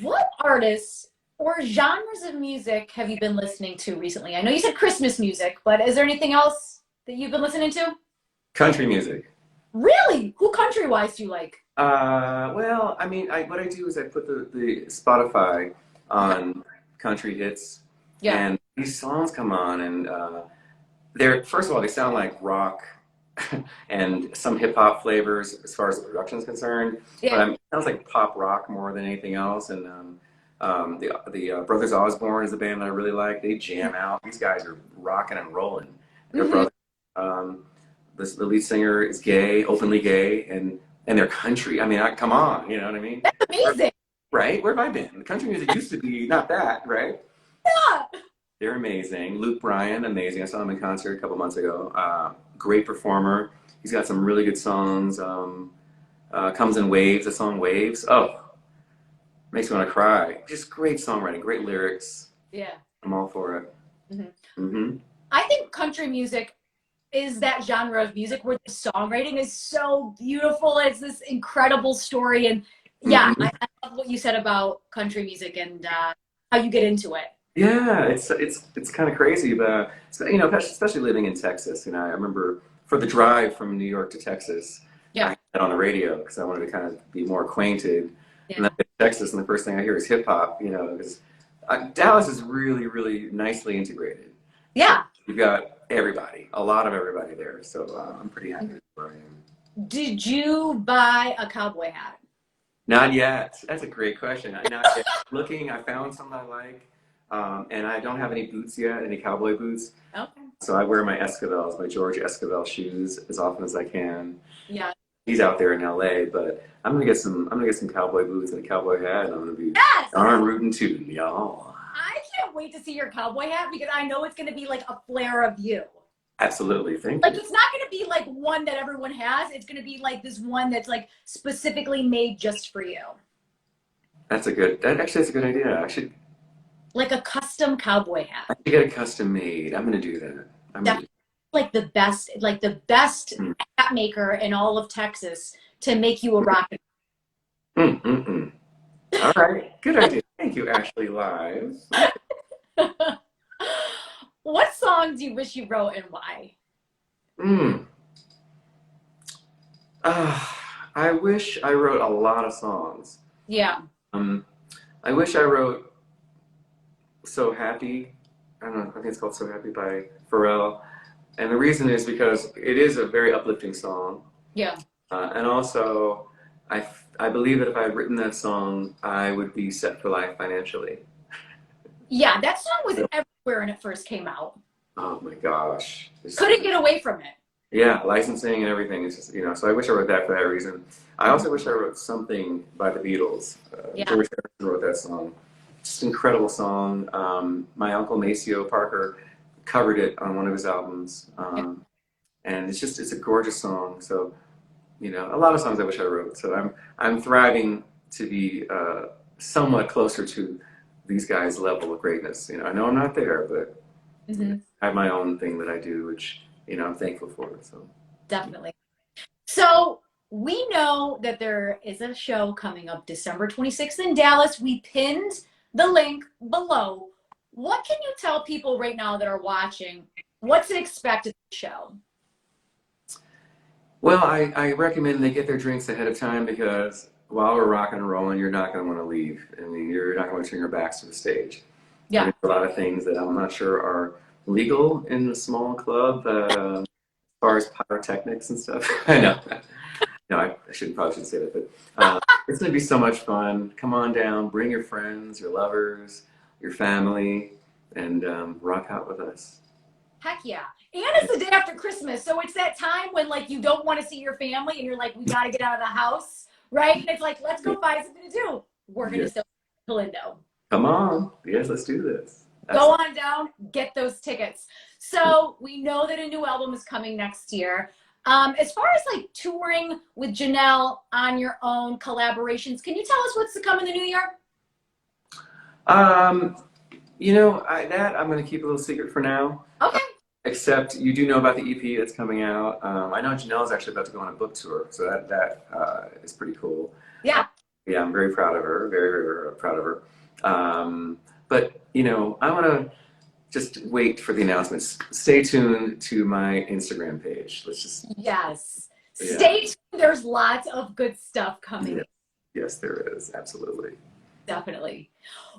What artists or genres of music have you been listening to recently? I know you said Christmas music, but is there anything else that you've been listening to? Country music. Really? Who country-wise do you like? Well, I mean, what I do is I put the Spotify on country hits, and these songs come on, and they're, first of all, they sound like rock and some hip hop flavors as far as the production is concerned. But it sounds like pop rock more than anything else. And the Brothers Osborne is a band that I really like. They jam out. These guys are rocking and rolling. Their brother, the lead singer is gay, openly gay, and they're country. I mean, come on, you know what I mean? That's amazing. Right? Where have I been? Country music used to be not that, right? Yeah. They're amazing. Luke Bryan, amazing. I saw him in concert a couple months ago. Great performer. He's got some really good songs. Comes in Waves, the song Waves. Oh, makes me want to cry. Just great songwriting, great lyrics. Yeah. I'm all for it. I think country music is that genre of music where the songwriting is so beautiful. It's this incredible story. And I love what you said about country music and how you get into it. Yeah, it's kind of crazy, but especially living in Texas. I remember for the drive from New York to Texas, I had it on the radio because I wanted to kind of be more acquainted. And then I get to Texas, and the first thing I hear is hip hop. Because Dallas is really, really nicely integrated. Yeah, you've got everybody, a lot of everybody there. So I'm pretty happy where I am. Did you buy a cowboy hat? Not yet. That's a great question. I'm not yet. Looking, I found something I like. And I don't have any boots yet, any cowboy boots. Okay. So I wear my Escavels, my George Escavel shoes as often as I can. Yeah. He's out there in LA, but I'm gonna get some cowboy boots and a cowboy hat, and I'm gonna be darn rootin' tootin', y'all. I can't wait to see your cowboy hat because I know it's gonna be like a flair of you. Absolutely, thank you. Like it's not gonna be like one that everyone has. It's gonna be like this one that's like specifically made just for you. That's a good idea. I should. Like a custom cowboy hat. I should get a custom made. I'm gonna do that. Like the best hat maker in all of Texas to make you a rocket. All right, good idea. Thank you, Ashley Live. What song do you wish you wrote and why? I wish I wrote a lot of songs. Yeah. I wish I wrote So Happy I don't know, I think it's called So Happy by Pharrell. And the reason is because it is a very uplifting song. Yeah. And also, I believe that if I had written that song, I would be set for life financially. Yeah, that song was everywhere when it first came out. Oh my gosh. Couldn't get away from it. Yeah, licensing and everything is just, so I wish I wrote that for that reason. I also wish I wrote something by the Beatles. George Harrison wrote that song. Just an incredible song. My uncle Maceo Parker covered it on one of his albums. And it's a gorgeous song. So, a lot of songs I wish I wrote. So I'm thriving to be somewhat closer to these guys' level of greatness. I know I'm not there, but I have my own thing that I do, which I'm thankful for. So definitely. So we know that there is a show coming up December 26th in Dallas. We pinned the link below. What can you tell people right now that are watching? What's to expect at the show? Well, I recommend they get their drinks ahead of time, because while we're rocking and rolling, you're not going to want to leave. I mean, you're not going to turn your backs to the stage. Yeah. There's a lot of things that I'm not sure are legal in the small club, as far as pyrotechnics and stuff. I know. No, I probably shouldn't say that, but it's going to be so much fun. Come on down, bring your friends, your lovers, your family, and rock out with us. Heck yeah. And it's the day after Christmas, so it's that time when you don't want to see your family and you're like, we got to get out of the house, right? And it's like, let's go find something to do. We're going to sell Kellindo. Come on. Yes, let's do this. Go on down, get those tickets. So we know that a new album is coming next year. As far as touring with Janelle on your own collaborations, can you tell us what's to come in the new year? I'm going to keep a little secret for now. Okay. Except you do know about the EP that's coming out. I know Janelle's actually about to go on a book tour, so that is pretty cool. Yeah. Yeah, I'm very proud of her. Very, very, very proud of her. But I want to just wait for the announcements. Stay tuned to my Instagram page. Yes. Yeah. Stay tuned. There's lots of good stuff coming. Yes, there is. Absolutely. Definitely.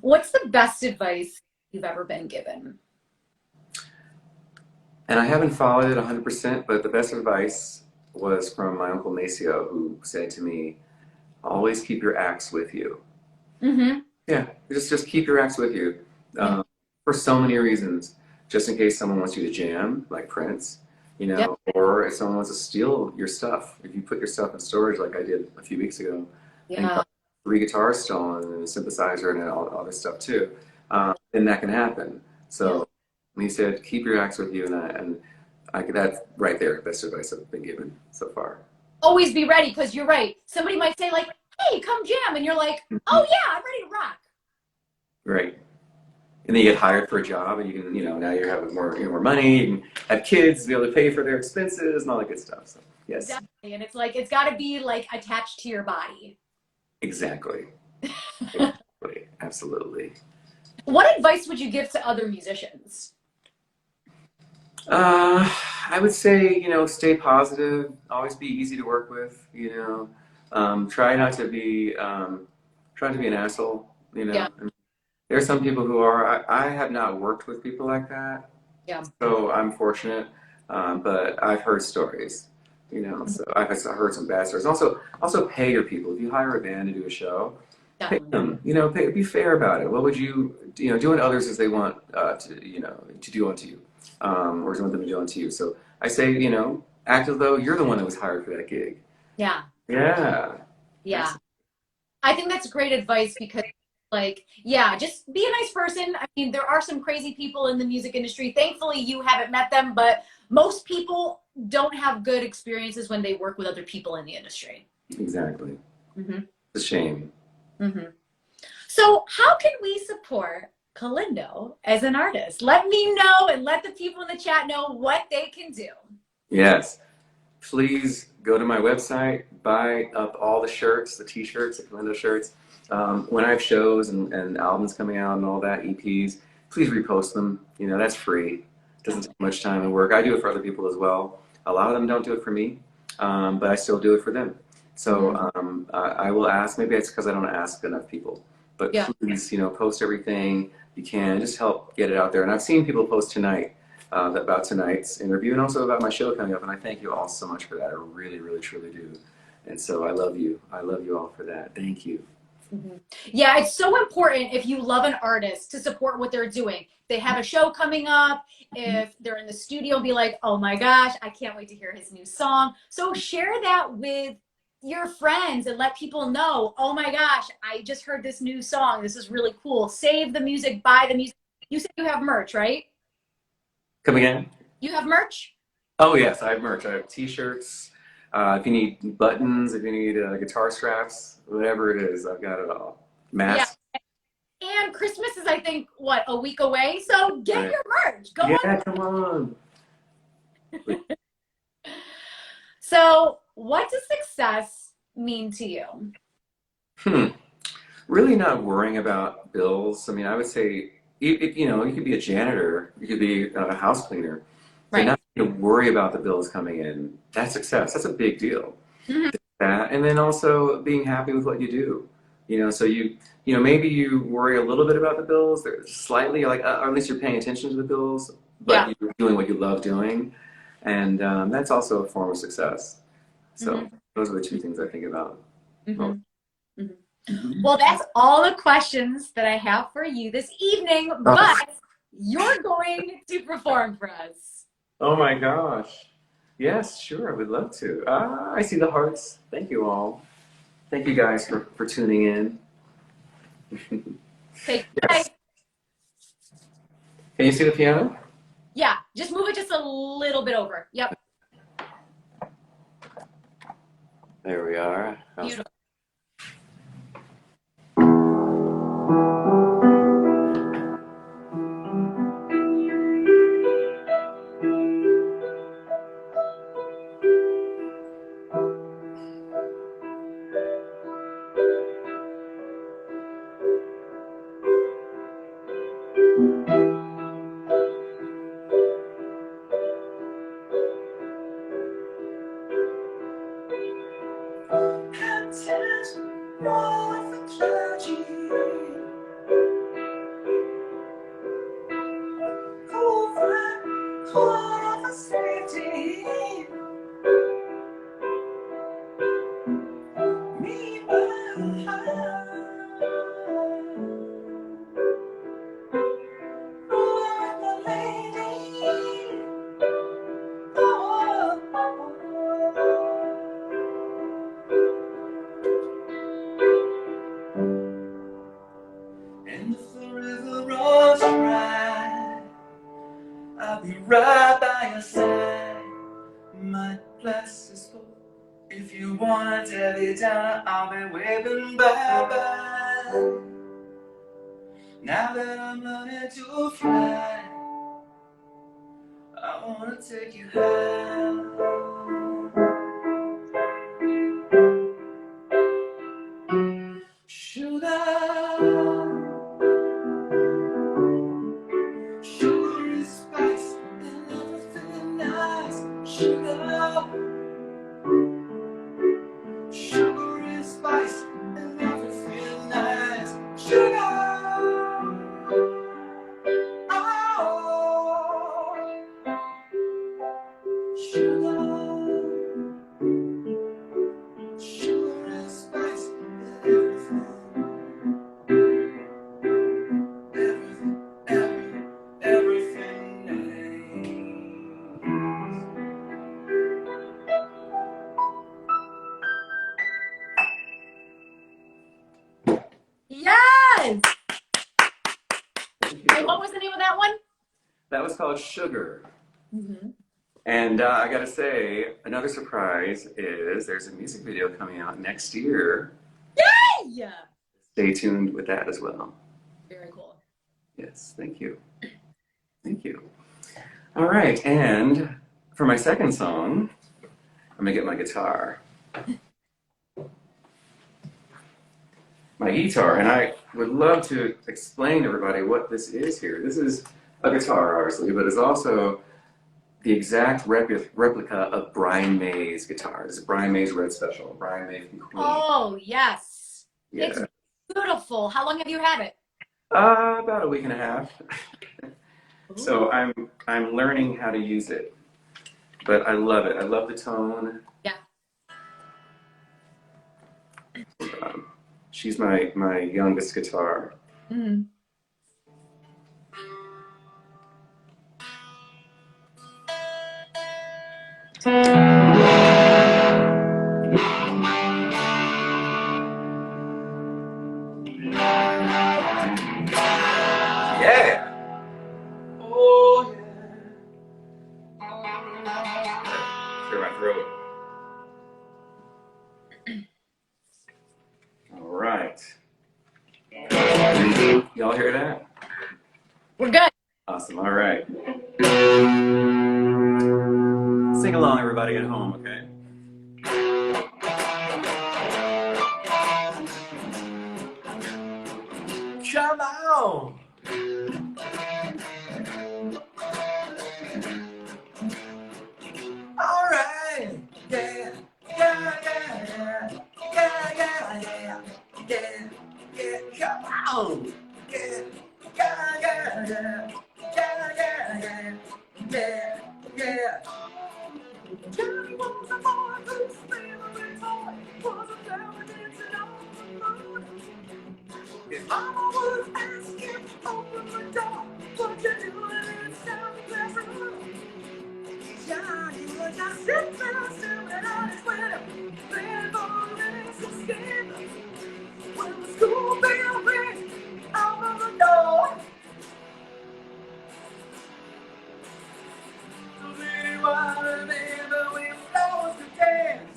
What's the best advice you've ever been given? And I haven't followed it 100%, but the best advice was from my uncle Maceo, who said to me, always keep your axe with you. Mm-hmm. Yeah, just keep your axe with you. For so many reasons. Just in case someone wants you to jam, like Prince, or if someone wants to steal your stuff. If you put your stuff in storage, like I did a few weeks ago, and got 3 guitars stolen and a synthesizer and all this stuff too, then that can happen. So he said, keep your axe with you, and that's right there, best advice I've been given so far. Always be ready, because you're right. Somebody might say hey, come jam, and you're like, oh yeah, I'm ready to rock. Right. And then you get hired for a job, and you can, now you're having more money, and have kids, be able to pay for their expenses and all that good stuff. So yes. Definitely. And it's got to be attached to your body. Exactly. Absolutely. What advice would you give to other musicians? I would say, stay positive, always be easy to work with, try not to be, try to be an asshole, Yeah. There are some people who are, I have not worked with people like that. Yeah. So I'm fortunate, but I've heard stories, so I've heard some bad stories. Also pay your people. If you hire a band to do a show, pay them, be fair about it. What would you, do unto others as they want to do unto you, or as you want them to do unto you. So I say, act as though you're the one that was hired for that gig. Yeah. Yeah. Yeah. I think that's great advice, because just be a nice person. I mean, there are some crazy people in the music industry. Thankfully, you haven't met them, but most people don't have good experiences when they work with other people in the industry. Exactly. Mm-hmm. It's a shame. Mm-hmm. So how can we support Kellindo as an artist? Let me know, and let the people in the chat know what they can do. Yes. Please go to my website, buy up all the shirts, the t-shirts, the Kellindo shirts. When I have shows and albums coming out and all that, EPs, please repost them. That's free. It doesn't take much time and work. I do it for other people as well. A lot of them don't do it for me, but I still do it for them. So I will ask, maybe it's because I don't ask enough people, but please, post everything. you can, just help get it out there. And I've seen people post tonight about tonight's interview and also about my show coming up. And I thank you all so much for that. I really, really, truly do. And so I love you. I love you all for that. Thank you. Mm-hmm. Yeah, it's so important if you love an artist to support what they're doing. They have a show coming up. If they're in the studio, be like, oh my gosh, I can't wait to hear his new song. So share that with your friends and let people know, oh my gosh, I just heard this new song. This is really cool. Save the music, buy the music. You said you have merch, right? Come again? You have merch? Oh, yes, I have merch. I have t-shirts. If you need buttons, if you need guitar straps, whatever it is, I've got it all. Masks. Yeah. And Christmas is, I think, what, a week away? So get your merch. Go on. Yeah, come on. So what does success mean to you? Really not worrying about bills. I mean, I would say, you could be a janitor, you could be a house cleaner. So not to worry about the bills coming in, that's success. That's a big deal. Mm-hmm. That, and then also being happy with what you do. So maybe you worry a little bit about the bills, slightly, or at least you're paying attention to the bills, but you're doing what you love doing. And that's also a form of success. So those are the two things I think about. Well, that's all the questions that I have for you this evening, but you're going to perform for us. Oh my gosh. Yes, sure, I would love to. I see the hearts. Thank you all. Thank you guys for tuning in. Yes. Can you see the piano? Yeah, just move it just a little bit over. Yep. There we are. Beautiful. Right by your side, my glass is full. If you wanna tell it down, I'll be waving bye-bye. Now that I'm learning to fly, I wanna take you high. Sugar is spice and everything nice. Sugar is spice and everything nice. Yes! And what was the name of that one? That was called Sugar. And I gotta say, another surprise is there's a music video coming out next year. Yay! Stay tuned with that as well. Very cool. Yes, thank you. Thank you. All right, and for my second song, I'm gonna get my guitar. My guitar, and I would love to explain to everybody what this is here. This is a guitar, obviously, but it's also the exact replica of Brian May's guitar. This is Brian May's Red Special. Brian May from Queen. Oh, yes. Yeah. It's beautiful. How long have you had it? About a week and a half. So I'm learning how to use it, but I love it. I love the tone. Yeah. She's my youngest guitar. Mm-hmm. Yeah. Oh yeah. Clear my throat. All right. Y'all hear that? We're good. Awesome. All right. Sing along, everybody at home, okay? Come on! All right! Yeah! Yeah, yeah, yeah! Yeah, yeah, yeah! Yeah, yeah! Come on! Yeah! Yeah, yeah, yeah! Yeah, yeah, yeah! Yeah, yeah! Johnny was a boy whose favorite toy was a flower dancing on the moon. His mama would ask him, open the door, what you doing inside the classroom? Johnny would just sit there, staring out his window, playing for the rings of skin. When the school bell rings, open the door. Does anyone remember when flowers could dance?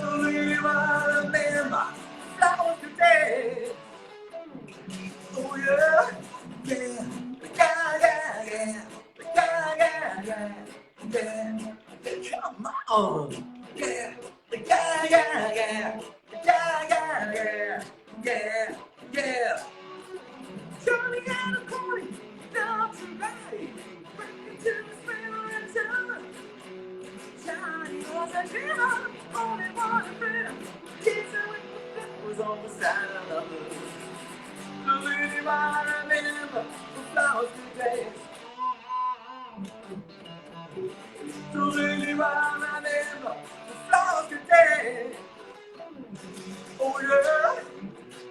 Does anyone remember flowers could dance? Oh yeah, yeah, yeah, yeah, yeah, yeah, yeah, yeah, yeah, come on, yeah, yeah, yeah, yeah, yeah, yeah, yeah, yeah. Johnny had a party, not tonight, back into his favorite time. Johnny was a dreamer, only one friend, dancing with the flowers on the side of the road. Does anybody remember the flowers could dance? Does anybody remember the flowers could dance? Oh yeah,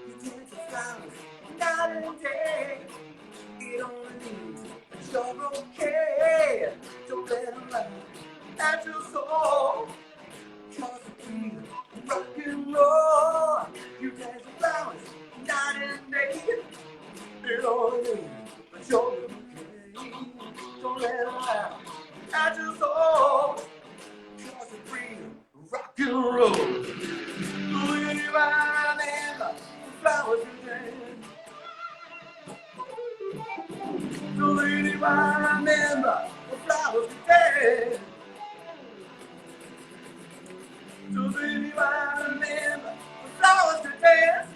you dance with flowers night and day. It only means that you're okay. Don't let them lie at your soul. Cause it's real rock and roll. You dance with flowers night and day. It only means that you're okay. Don't let them lie at your soul. Cause it's real rock and roll. Do anybody remember the flowers you dance? Do anybody remember the flowers you dance? Does anybody remember the flowers to dance?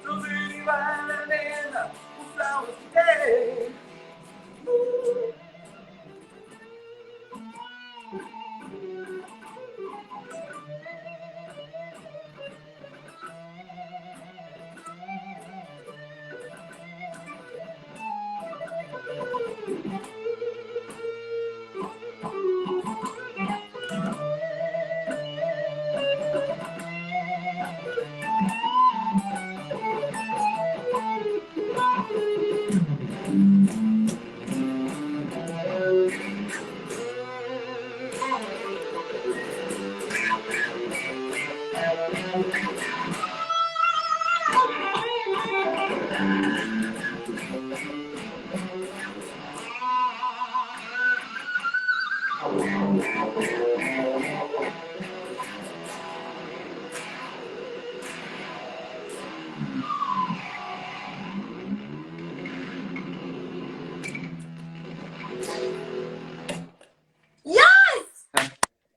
Does anybody remember the flowers to dance? Ooh.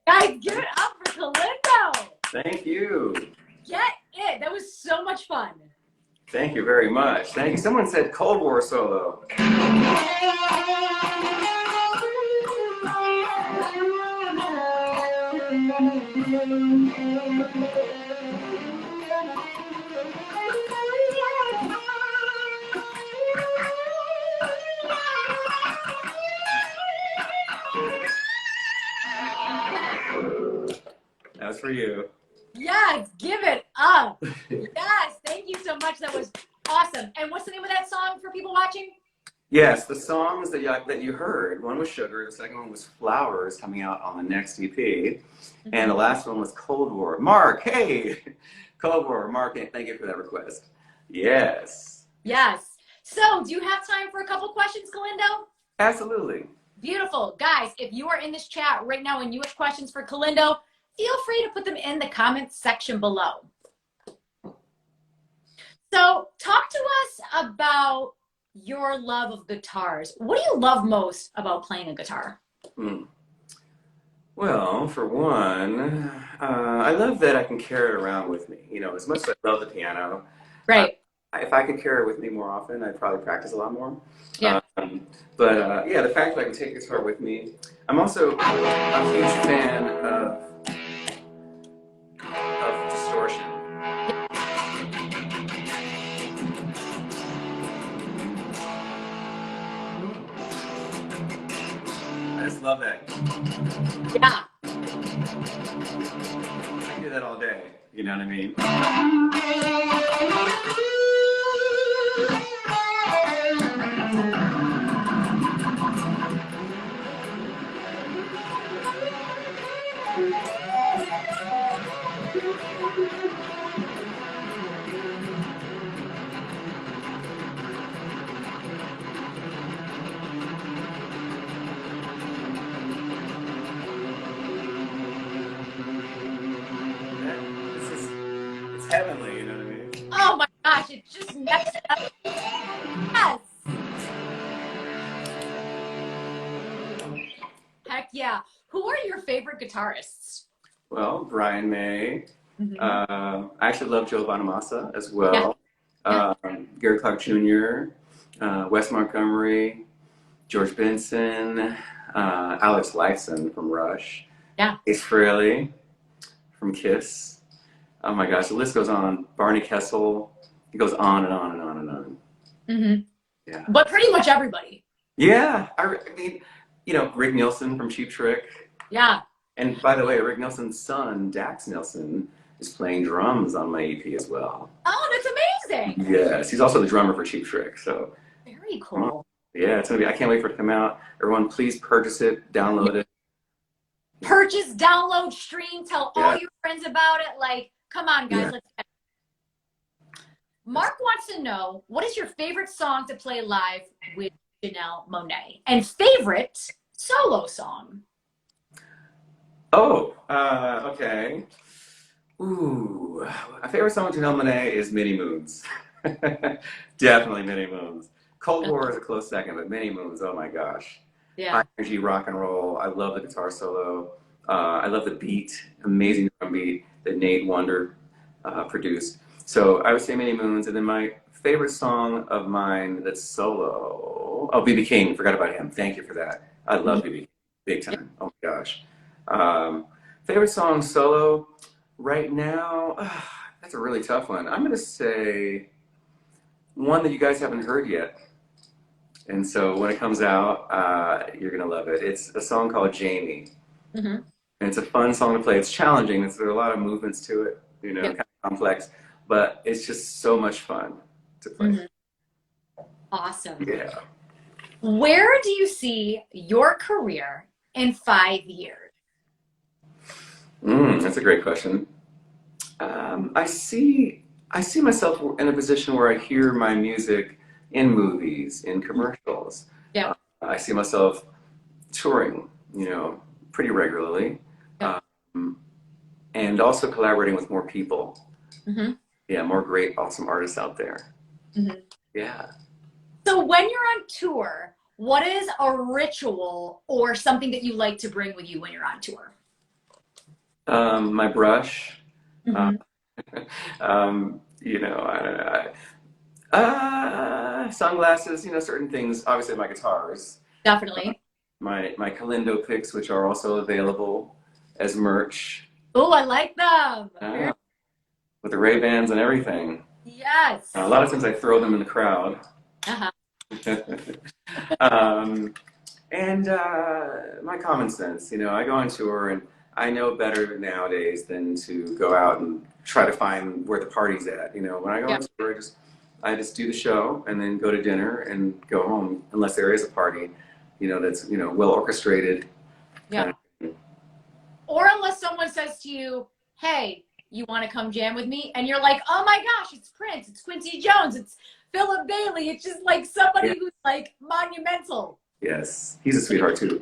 Guys, give it up for Kellindo. Thank you. Get it. That was so much fun. Thank you very much. Thank you. Someone said Cold War solo. That was for you. Yes, give it up. Yes, thank you so much. That was awesome. And what's the name of that song for people watching? Yes, the songs that you heard, one was Sugar, the second one was Flowers, coming out on the next EP, and the last one was Cold War. Mark, hey! Cold War, Mark, thank you for that request. Yes. Yes. So, do you have time for a couple questions, Kellindo? Absolutely. Beautiful. Guys, if you are in this chat right now and you have questions for Kellindo, feel free to put them in the comments section below. So, talk to us about your love of guitars. What do you love most about playing a guitar? Well, for one, I love that I can carry it around with me. You know, as much as I love the piano, right? If I could carry it with me more often, I'd probably practice a lot more. Yeah. But yeah, the fact that I can take a guitar with me. I'm also a huge fan of distortion. I just love that. Yeah. I can do that all day. You know what I mean? It's heavenly, you know what I mean? Oh my gosh, it's just next up. Yes. Heck yeah. Who are your favorite guitarists? Well, Brian May. I actually love Joe Bonamassa as well. Yeah. Gary Clark Jr., Wes Montgomery, George Benson, Alex Lifeson from Rush. Yeah. Ace Frehley from Kiss. Oh my gosh, the list goes on. Barney Kessel. It goes on and on and on and on. Yeah. But pretty much everybody. Yeah. I mean, you know, Rick Nielsen from Cheap Trick. Yeah. And by the way, Rick Nielsen's son, Dax Nielsen, is playing drums on my EP as well. Oh, that's amazing. Yes, he's also the drummer for Cheap Trick. So very cool. Yeah, it's gonna be. I can't wait for it to come out. Everyone, please purchase it, download it. Purchase, download, stream, tell all your friends about it. Like, come on, guys, let's get it. Mark wants to know, what is your favorite song to play live with Janelle Monae? And favorite solo song? Oh, okay. Ooh, my favorite song with Janelle Monae is Many Moons. Definitely Many Moons. Cold War is a close second, but Many Moons, oh my gosh. Yeah. High energy rock and roll. I love the guitar solo. I love the beat, amazing drum beat that Nate Wonder produced. So I would say Many Moons, and then my favorite song of mine that's solo. Oh, B.B. King, forgot about him. Thank you for that. I love B.B. King, big time. Oh my gosh. Favorite song solo right now, that's a really tough one. I'm gonna say one that you guys haven't heard yet. And so when it comes out, you're gonna love it. It's a song called Jamie. And it's a fun song to play. It's challenging. There's a lot of movements to it, you know, kind of complex, but it's just so much fun to play. Awesome. Yeah. Where do you see your career in 5 years? That's a great question. I see myself in a position where I hear my music in movies, in commercials. Yeah. I see myself touring, you know, pretty regularly, and also collaborating with more people. Yeah, more great, awesome artists out there. Yeah. So when you're on tour, what is a ritual or something that you like to bring with you when you're on tour? My brush. You know, sunglasses, you know, certain things, obviously my guitars. Definitely. My Kellindo picks, which are also available as merch. Oh, I like them. with the Ray-Bans and everything. Yes. A lot of times I throw them in the crowd. Uh-huh. And my common sense, you know, I go on tour and I know better nowadays than to go out and try to find where the party's at. You know, when I go on tour, I just do the show and then go to dinner and go home, unless there is a party, you know, that's, you know, well orchestrated. Yeah. Or unless someone says to you, hey, you want to come jam with me? And you're like, oh my gosh, it's Prince, it's Quincy Jones, it's Philip Bailey. It's just like somebody who's like monumental. Yes. He's a sweetheart too.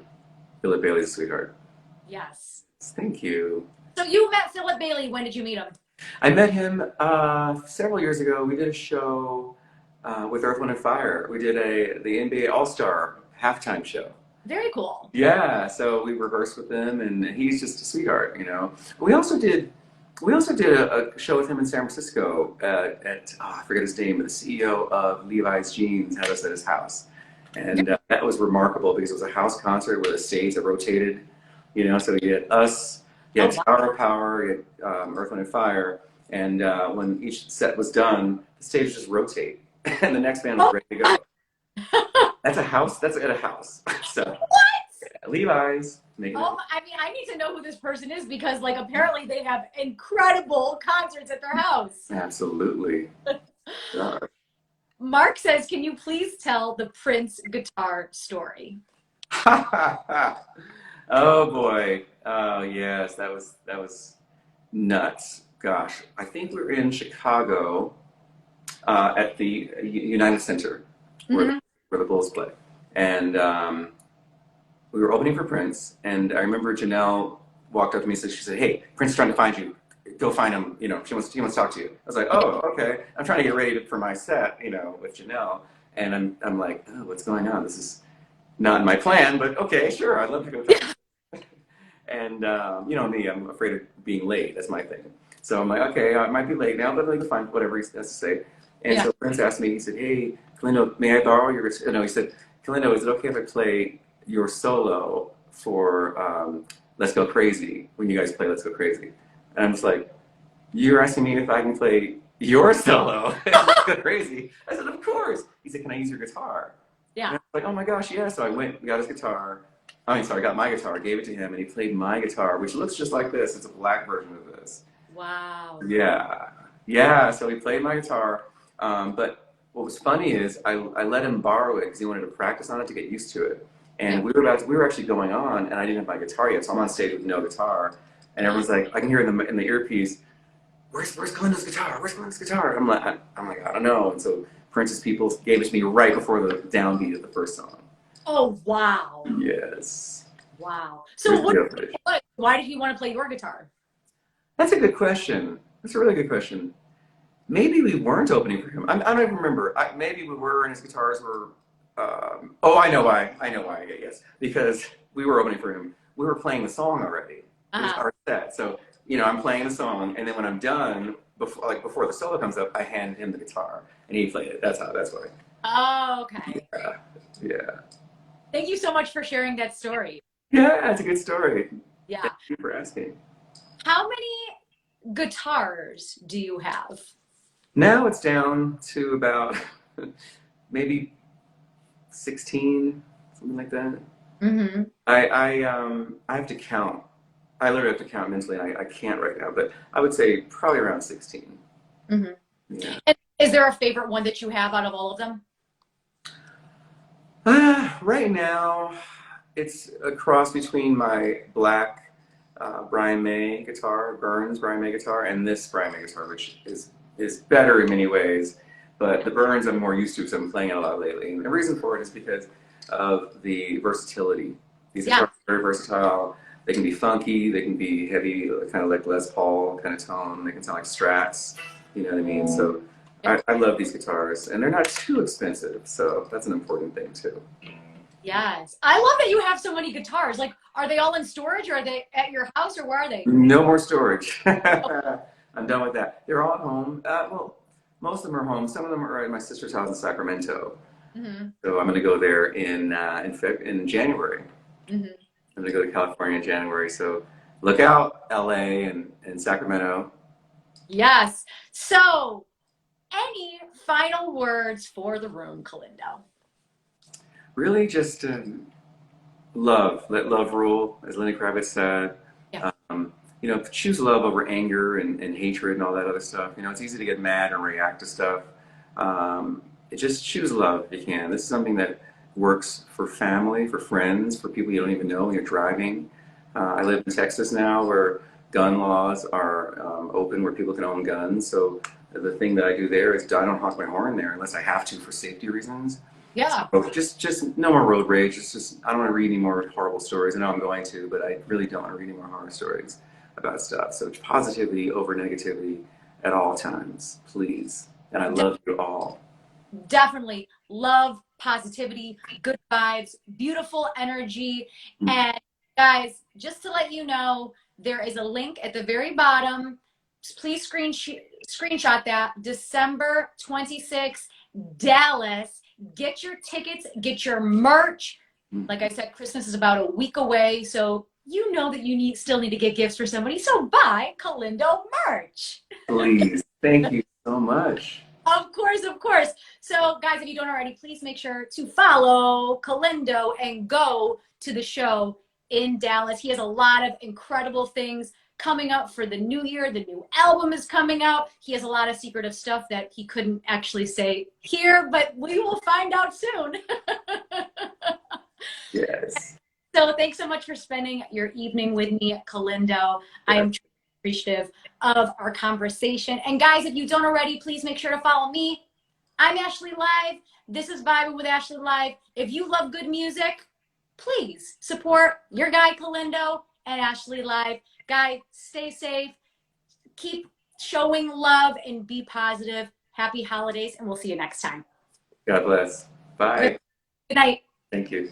Philip Bailey's a sweetheart. Yes. Thank you. So you met Philip Bailey. When did you meet him? I met him several years ago. We did a show with Earth, Wind & Fire. We did the NBA All-Star halftime show. Very cool. Yeah, so we rehearsed with him, and he's just a sweetheart, you know. We also did a show with him in San Francisco at I forget his name, but the CEO of Levi's Jeans had us at his house. And that was remarkable because it was a house concert with a stage that rotated, you know, so you had us, you had Tower of Power, you had Earth, Wind & Fire, and when each set was done, the stage would just rotate, and the next band was ready to go. That's a house, that's at a house. So, what? Yeah, Levi's. I mean, I need to know who this person is because, like, apparently they have incredible concerts at their house. Absolutely. Yeah. Mark says, can you please tell the Prince guitar story? Oh boy. Oh yes, that was nuts. Gosh, I think we were in Chicago at the United Center where the Bulls play. And we were opening for Prince, and I remember Janelle walked up to me and she said, hey, Prince is trying to find you. Go find him, you know, he wants to talk to you. I was like, oh, okay. I'm trying to get ready for my set, you know, with Janelle. And I'm like, oh, what's going on? This is not in my plan, but okay, sure, I'd love to go talk to you. And, you know me, I'm afraid of being late. That's my thing. So I'm like, okay, I might be late now, but let me find whatever he has to say. And so Prince asked me, he said, hey, Kellindo, may I borrow your guitar? No, he said, Kellindo, is it okay if I play your solo for Let's Go Crazy, when you guys play Let's Go Crazy? And I'm just like, you're asking me if I can play your solo? Let's Go Crazy. I said, of course. He said, can I use your guitar? Yeah. And I was like, oh my gosh, yeah. So I went, got his guitar. I got my guitar, gave it to him, and he played my guitar, which looks just like this. It's a black version of this. Wow. Yeah. Yeah, so he played my guitar. But what was funny is I let him borrow it because he wanted to practice on it to get used to it. And we were actually going on, and I didn't have my guitar yet, so I'm on stage with no guitar. And everyone's like, I can hear in the earpiece, where's Kellindo's guitar? Where's Kellindo's guitar? I'm like, I don't know. And so Prince's people gave it to me right before the downbeat of the first song. Oh, wow. Yes. Wow. So why did he want to play your guitar? That's a good question. That's a really good question. Maybe we weren't opening for him. I don't even remember. Maybe we were, and his guitars were. Oh, I know why. Yes, because we were opening for him. We were playing the song already. It was our set. So you know, I'm playing the song, and then when I'm done, before the solo comes up, I hand him the guitar, and he played it. That's why. Oh, okay. Yeah. Thank you so much for sharing that story. Yeah, it's a good story. Yeah. Thank you for asking. How many guitars do you have? Now it's down to about maybe 16, something like that. Mm-hmm. I have to count. I literally have to count mentally. I can't right now, but I would say probably around 16. Mm-hmm. Yeah. And is there a favorite one that you have out of all of them? Right now, it's a cross between my black Brian May guitar, Burns Brian May guitar, and this Brian May guitar, which is better in many ways. But the Burns I'm more used to because I've been playing it a lot lately. And the reason for it is because of the versatility. These guitars are very versatile. They can be funky, they can be heavy, kind of like Les Paul kind of tone. They can sound like Strats, you know what I mean? So I love these guitars, and they're not too expensive, so that's an important thing too. Yes. I love that you have so many guitars. Like, are they all in storage, or are they at your house, or where are they? No more storage. I'm done with that. They're all at home. Well, most of them are home. Some of them are at my sister's house in Sacramento. Mm-hmm. So I'm going to go there in January. Mm-hmm. I'm going to go to California in January. So look out, LA and Sacramento. Yes. So, any final words for the room, Kellindo? Really, just love. Let love rule, as Lenny Kravitz said. Yeah. Choose love over anger and hatred and all that other stuff. It's easy to get mad and react to stuff. Just choose love if you can. This is something that works for family, for friends, for people you don't even know when you're driving. I live in Texas now, where gun laws are open, where people can own guns. So the thing that I do there is I don't honk my horn there unless I have to for safety reasons. Yeah. So just no more road rage. It's just I don't want to read any more horrible stories. I know I'm going to, but I really don't want to read any more horror stories about stuff. So positivity over negativity at all times, please. And I love you all. Definitely love, positivity, good vibes, beautiful energy. And guys, just to let you know, there is a link at the very bottom. Please screenshot that. December 26th, Dallas. Get your tickets, get your merch. Like I said, Christmas is about a week away, so you know that you still need to get gifts for somebody. So buy Kellindo merch. Please. Thank you so much. Of course, of course. So, guys, if you don't already, please make sure to follow Kellindo and go to the show in Dallas. He has a lot of incredible things coming up for the new year. The new album is coming out. He has a lot of secretive stuff that he couldn't actually say here, but we will find out soon. Yes. So thanks so much for spending your evening with me, Kellindo. I am truly appreciative of our conversation. And guys, if you don't already, please make sure to follow me. I'm Ashley Live. This is Vibin with Ashley Live. If you love good music, please support your guy Kellindo and Ashley Live. Guys, stay safe. Keep showing love and be positive. Happy holidays, and we'll see you next time. God bless. Bye. Good night. Thank you.